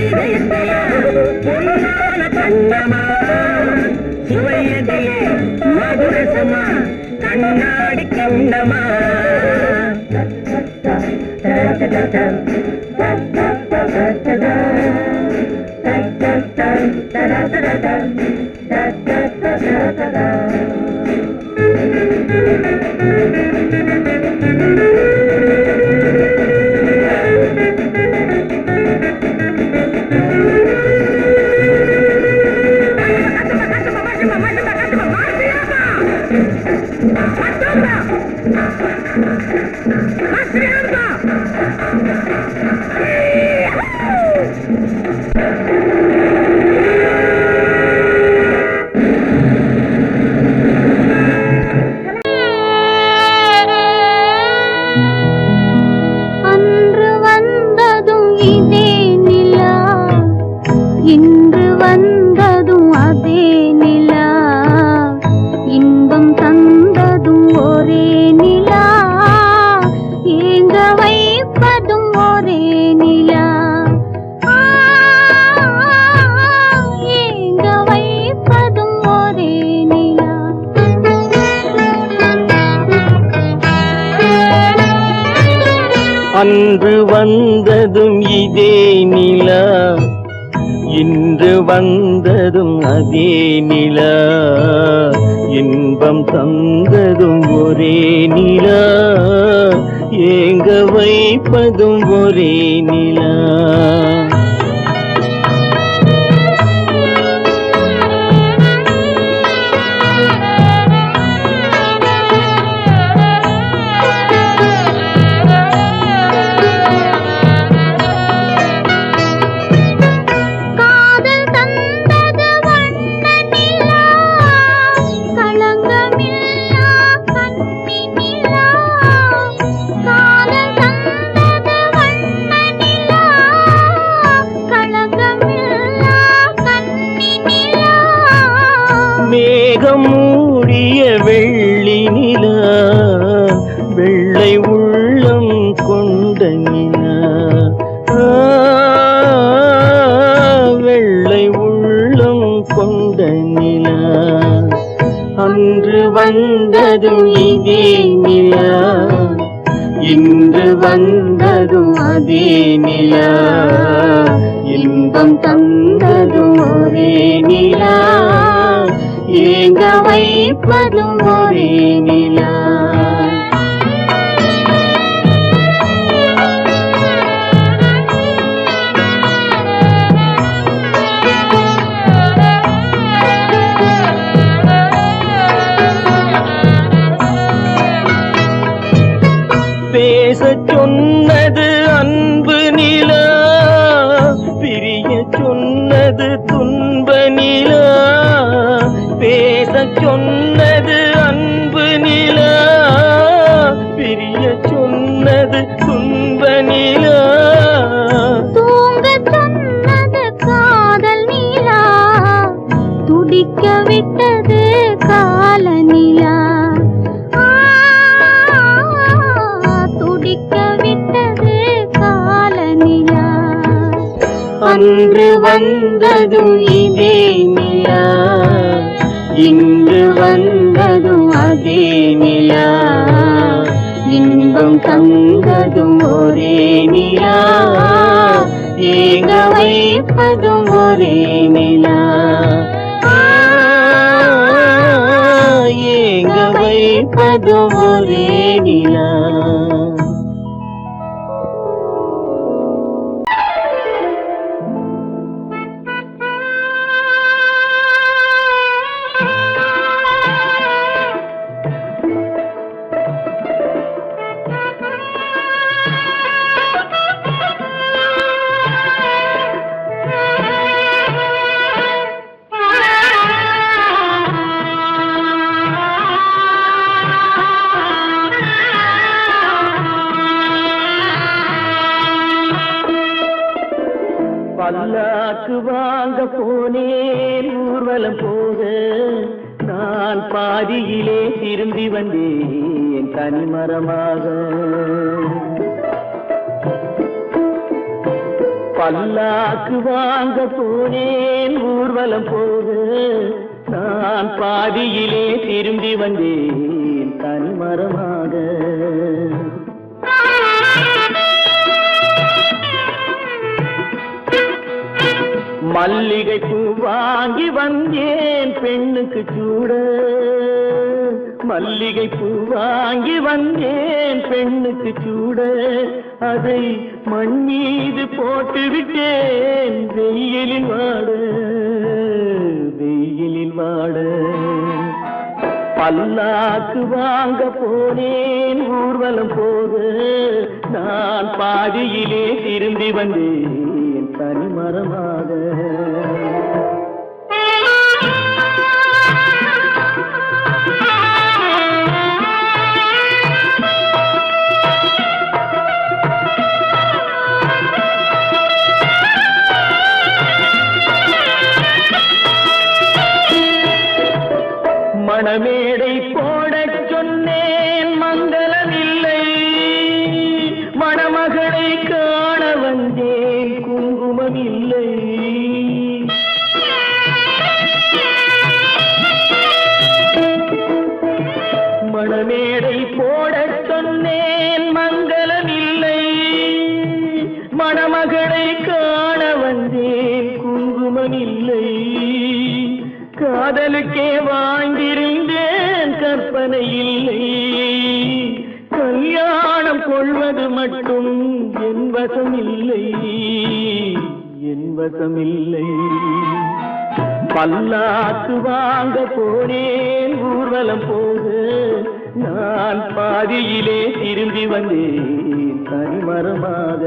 இதயத்திலே பொன்னான தங்கமா சுவை எதிலே மதுரசமா கண்ணாடி கண்டமா அன்று வந்ததும் இதே நிலா இன்று வந்ததும் அதே நிலா இன்பம் தந்ததும் ஒரே நிலா ஏங்க வைப்பதும் ஒரே நிலா ஏங்க வைப்பதும் ஒரே நிலா அன்று வந்ததும் இதே நிலா இன்று வந்ததும் அதே நிலா இன்பம் தந்ததும் ஒரே நிலா ஏங்க வைப்பதும் ஒரே நிலா காதல் தந்தது வண்ண நிலா களங்கமில்லா கண்ணி நிலா காதல் தந்தது வண்ண நிலா களங்கமில்லா கண்ணி நிலா மேகம் மூடிய வெள்ளி நிலா வெள்ளை உள்ளம் கொண்ட நிலா வெள்ளை உள்ளம் கொண்ட நிலா அன்று வந்ததும் இதே நிலா இன்று வந்ததும் அதே நிலா இன்பம் தந்ததும் ஒரே நிலா ஏங்க வைப்பதும் ஒரே நிலா பேசச் சொன்னது அன்பு நிலா பிரிய சொன்னது துன்ப நிலா பேசச் சொன்னது அன்பு நிலா பிரிய சொன்னது துன்ப நிலா தூங்கச் சொன்னது காதல் நிலா துடிக்க விட்டது கால நிலா துடிக்க விட்டது கால நிலா அன்று வந்ததும் இதே நிலா இன்று வந்ததும் அதே நிலா இன்பம் தந்ததும் ஒரே நிலா ஏங்க வைப்பதும் ஒரே நிலா ஏங்க வைப்பதும் ஒரே நிலா வாங்க போனேன் ஊர்வலம் போக நான் பாதியிலே திரும்பி வந்தேன் தனிமரமாக பல்லாக்கு வாங்க போனேன் ஊர்வலம் போக நான் பாதியிலே திரும்பி வந்தேன் தனிமரமாக மல்லிகை பூ வாங்கி வந்தேன் பெண்ணுக்கு சூட மல்லிகை பூ வாங்கி வந்தேன் பெண்ணுக்கு சூட அதை மண் மீது போட்டு விட்டேன் வெயிலில் வாட பல்லாக்கு வாங்க போனேன் ஊர்வலம் போக நான் பாதியிலே திரும்பி வந்தேன் தனிமரமாக மணமேடை போடச் சொன்னேன் மங்களம் இல்லை மணமகளை காண வந்தேன் குங்குமம் இல்லை மணமேடை போடச் சொன்னேன் மங்களம் இல்லை மணமகளை காண வந்தேன் குங்குமம் இல்லை காதலுக்கே வாங்கியிருந்தேன் கற்பனை இல்லை கல்யாணம் கொள்வது மட்டும் என் வசம் இல்லை பல்லாக்கு வாங்க போனேன் ஊர்வலம் போக நான் பாதியிலே திரும்பி வந்தேன் தனிமரமாக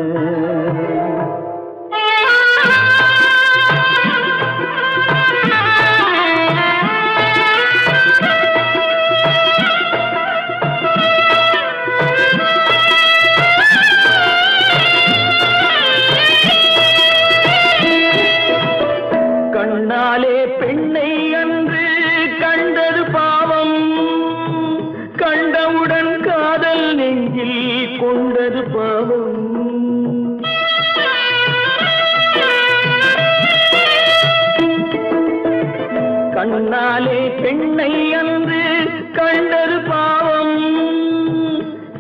கண்ணாலே பெண்ணை அன்று கண்டது பாவம் கண்டவுடன் காதல் நெஞ்சில் கொண்டது பாவம் கண்ணாலே பெண்ணை அன்று கண்டது பாவம்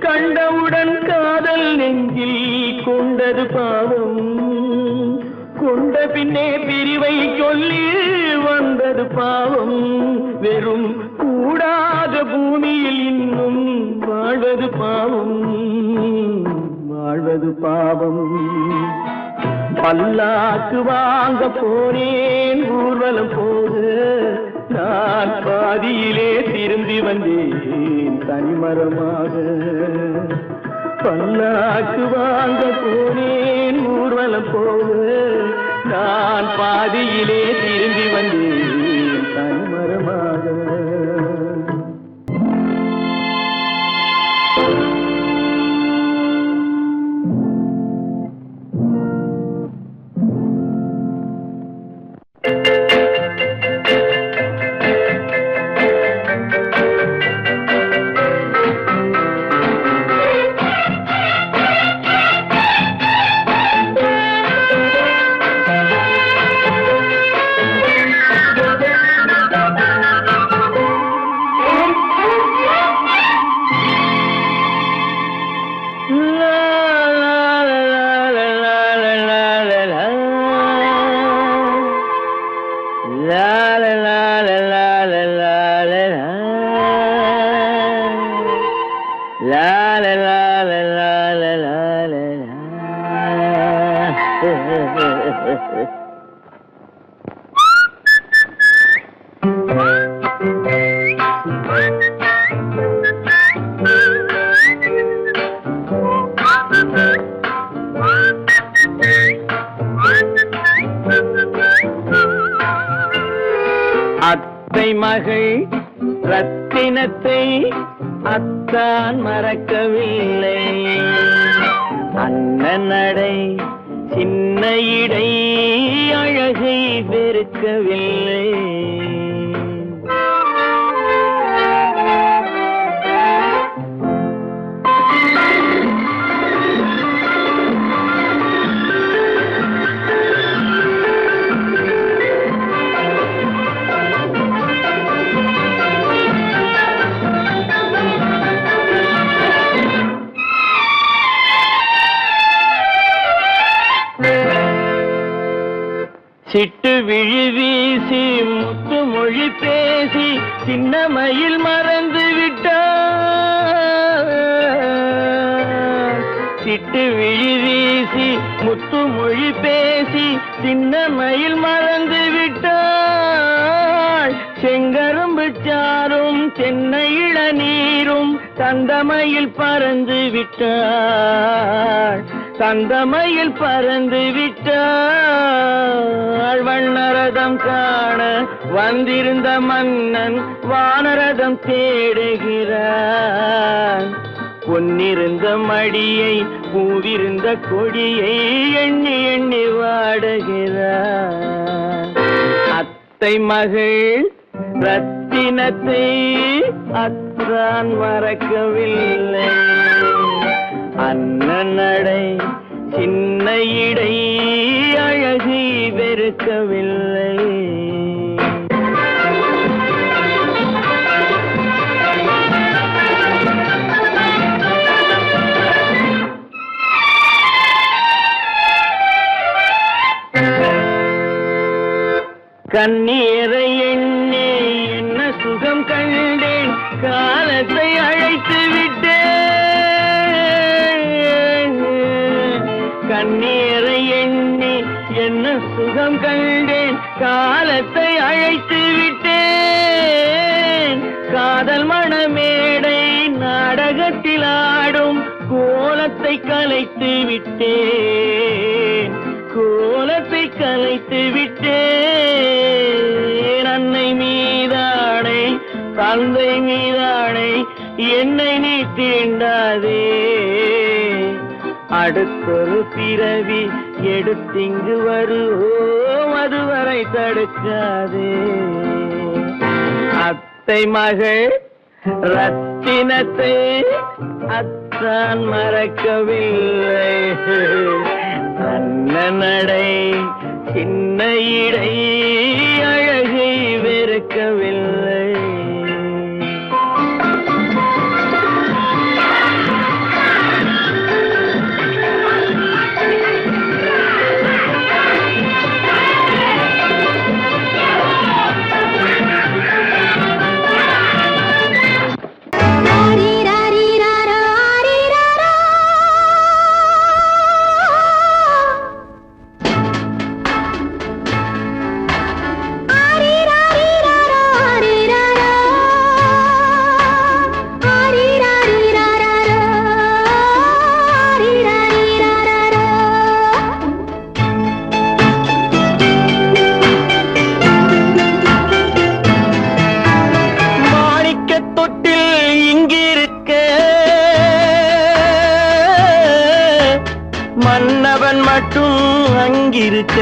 கண்டவுடன் காதல் நெஞ்சில் கொண்டது பாவம் கொண்ட பின்னே பிரிவை சொல்லி வந்தது பாவம் வெறும் கூடாத பூமியில் இன்னும் வாழ்வது பாவம் பல்லாக்கு வாங்க போனேன் ஊர்வலம் போக நான் பாதியிலே திரும்பி வந்தேன் தனிமரமாக பல்லாக்கு வாங்க போனேன் ஊர்வலம் போக நான் பாதியிலே திரும்பி வந்தேன் தனிமரமாக அத்தை மகள் ரத்தினத்தை அத்தான் மறக்கவில்லை அண்ணன் நடை சின்ன இடை அழகை வெறுக்கவில்லை. சிட்டு விழி வீசி முத்து மொழி பேசி சின்ன மயில் மறந்து விட்டார். சிட்டு விழி வீசி முத்து மொழி பேசி சின்ன மயில் மறந்து விட்டாள். செங்கரும்பு சாரும் சென்னை இளநீரும் தந்தமயில் பறந்து விட்டாள். தந்தமயில் பறந்து விட்டாள். வண்ணரதம் காண வந்திருந்த மன்னன் வானரதம் தேடுகிறான். பொன்னிருந்த மடியை பூவிருந்த கொடியை எண்ணி எண்ணி வாடுகிறான். அத்தை மகள் ரத்தினத்தை அத்தான் மறக்கவில்லை. அண்ணன் நடை சின்ன இடை அழகை வெறுக்கவில்லை. கண்ணீரை எண்ணி என்ன சுகம் கண்டேன், காலத்தை அழைத்து விட்டேன். கண்ணீரை எண்ணி என்ன சுகம் கண்டேன், காலத்தை அழைத்து விட்டேன். காதல் மணமேடை நாடகத்தில் ஆடும் கோலத்தை கலைத்து விட்டேன். கோலத்தை கலைத்து விட்டேன். அன்னை மீதானை தந்தை மீதானை என்னை நீ தீண்டாதே. அடுத்தொரு பிறவி எடுத்திங்கு வருவோம், அதுவரை தடுக்காதே. அத்தை மகள் ரத்தினத்தை அத்தான் மறக்கவில்லை. அண்ணன் நடை சின்ன இடை அழகை வெறுக்கவில்லை. மன்னவன் மட்டும் அங்கிருக்க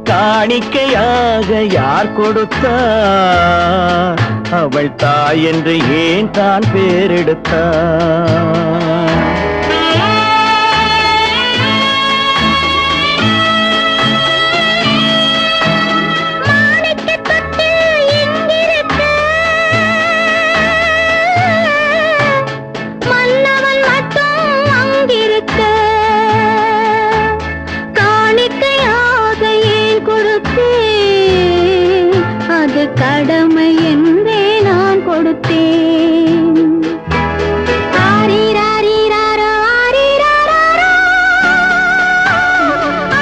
காணிக்கையாக யார் கொடுத்தார்? அவள் தாய் என்று ஏன் தான் பேரெடுத்தார்? கடமை என்றே நான் கொடுத்தேன். ஆரிராரிராரா, ஆரிராரா,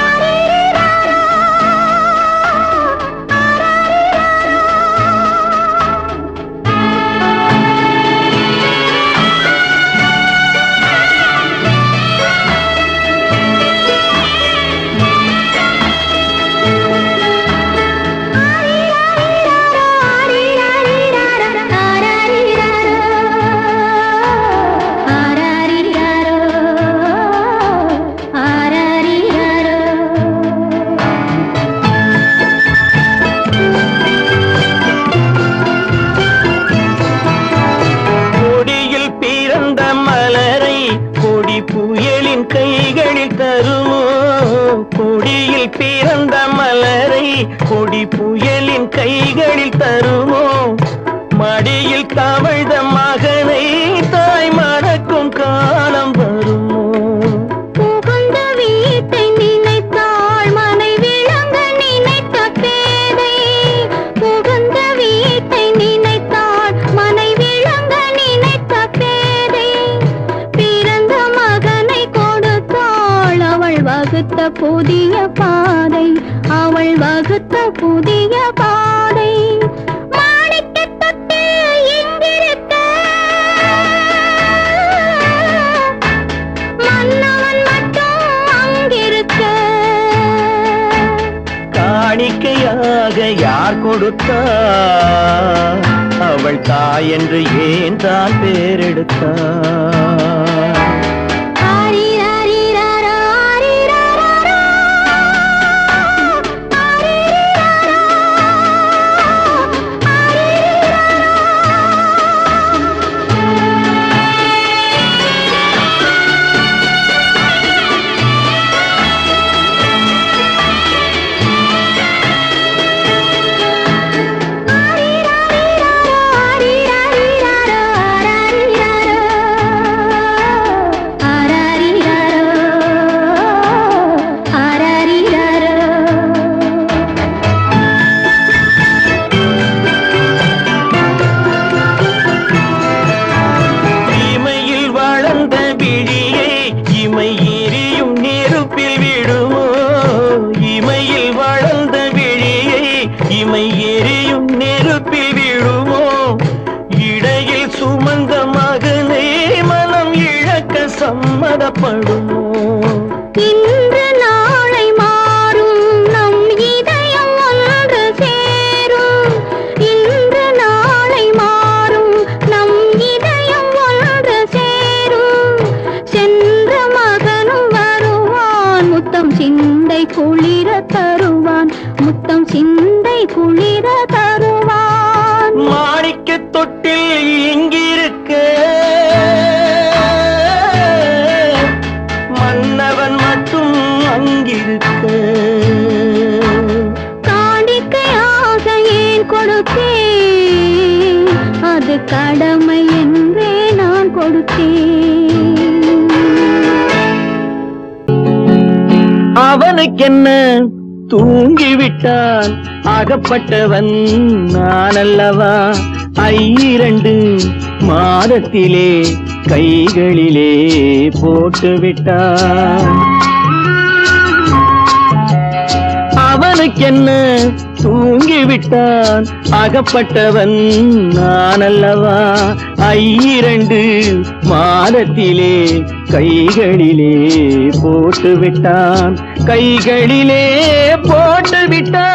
ஆரிராரா, ஆரிராரா. கொடி புயலின் கைகளில் தருமோ மடியில் தவழ்ந்த மகனை தாய் மறக்கும் காலம் வருமோ புகுந்த வீட்டை நினைத்தாள் மனை விளங்க நினைத்த பேதை புகுந்த வீட்டை நினைத்தாள் மனை விளங்க நினைத்த பேதை பிறந்த மகனை கொடுத்தாள் அவள் வகுத்த புதிய பாதை அவள் வகுத்த புதிய பாதை மாணிக்கத் தொட்டில் இங்கிருக்க மன்னவன் மட்டும் அங்கிருக்க காணிக்கையாக யார் கொடுத்தார் அவள் தாய் என்று ஏன் தான் பேரெடுத்தார் ஆரிராரிராரா, ஆரிராராரா, ஆரிராரா, இமையில் வளர்ந்த விழியை இமை எரியும் நெருப்பில் விடுமோ இமையில் வளர்ந்த விழியை இமை எரியும் நெருப்பில் விடுமோ இடையில் சுமந்த மகனை மனம் இழக்க சம்மதப்படுமோ இன்று நாளை மாறும் நம் இதயம் ஒன்று சேரும் இன்று நாளை மாறும் நம் இதயம் ஒன்று சேரும் சென்ற மகனும் வருவான் முத்தம் சிந்தை குளிர தருவான் முத்தம் சிந்தை குளிர தருவான் மாணிக்க தொட்டில் இங்கிருக்க மன்னவன் மட்டும் அங்கிருக்க காணிக்கையாக ஏன் கொடுத்தேன் அது கடமை என்றே நான் கொடுத்தேன் அவனுக்கென்ன தூங்கிவிட்டான் அகப்பட்டவன் நான் அல்லவா 2 மாதத்திலே கைகளிலே போட்டு விட்டான் அவனுக்கென்ன தூங்கிவிட்டான் அகப்பட்டவன் நான் அல்லவா 2 மாதத்திலே கைகளிலே போட்டு விட்டான் கைகளிலே போட்டு விட்டான்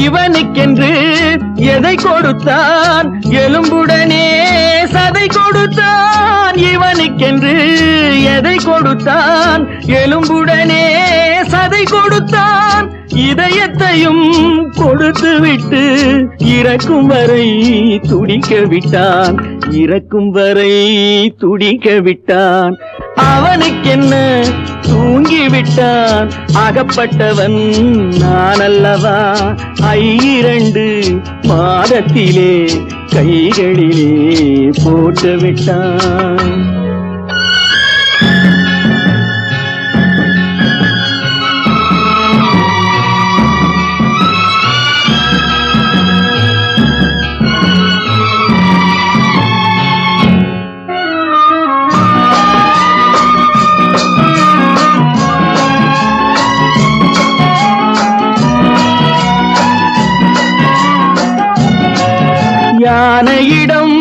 இவனுக்கென்று எதை கொடுத்தான் எலும்புடனே சதை கொடுத்தான் இவனுக்கென்று எதை கொடுத்தான் எலும்புடனே சதை கொடுத்தான் இதயத்தையும் கொடுத்து விட்டு இறக்கும் வரை துடிக்க விட்டான் இறக்கும் வரை துடிக்க விட்டான் அவனுக்கென்ன தூங்கிவிட்டான் அகப்பட்டவன் நான் அல்லவா 2 மாதத்திலே கைகளிலே போட்டு விட்டான் யானையிடம்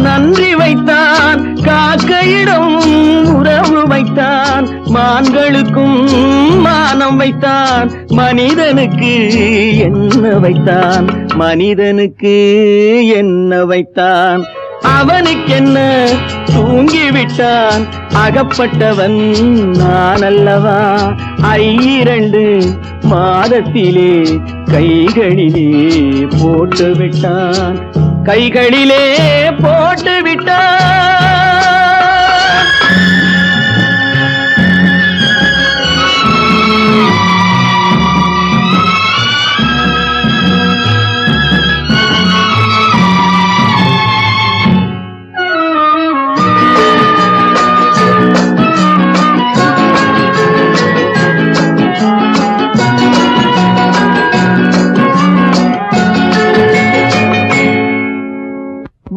நன்றி வைத்தான் காக்கையிடம் உறவு வைத்தான் மான்களுக்கும் மானம் வைத்தான் மனிதனுக்கு என்ன வைத்தான் மனிதனுக்கு என்ன வைத்தான், அவனுக்கென்ன தூங்கிவிட்டான். அகப்பட்டவன் நான் அல்லவா, 2 மாதத்திலே கைகளிலே போட்டு விட்டான், கைகளிலே போட்டு விட்டான்.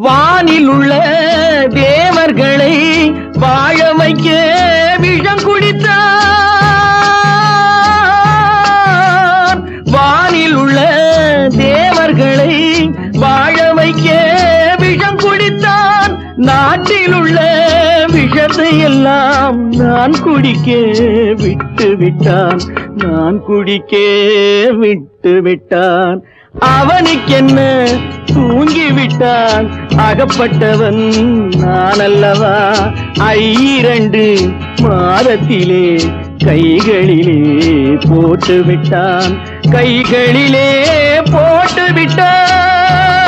வானில் உள்ள தேவர்களை வாழ வைக்க விஷம் குடித்தான். வானில் உள்ள தேவர்களை வாழ வைக்க விஷம் குடித்தான். நாட்டில் உள்ள விஷத்தை எல்லாம் நான் குடிக்க விட்டு விட்டான், நான் குடிக்க விட்டு விட்டான். அவனுக்கென்ன தூங்கிவிட்டான், அகப்பட்டவன் நான் அல்லவா, 2 மாதத்திலே கைகளிலே போட்டு விட்டான், கைகளிலே போட்டு விட்டான்.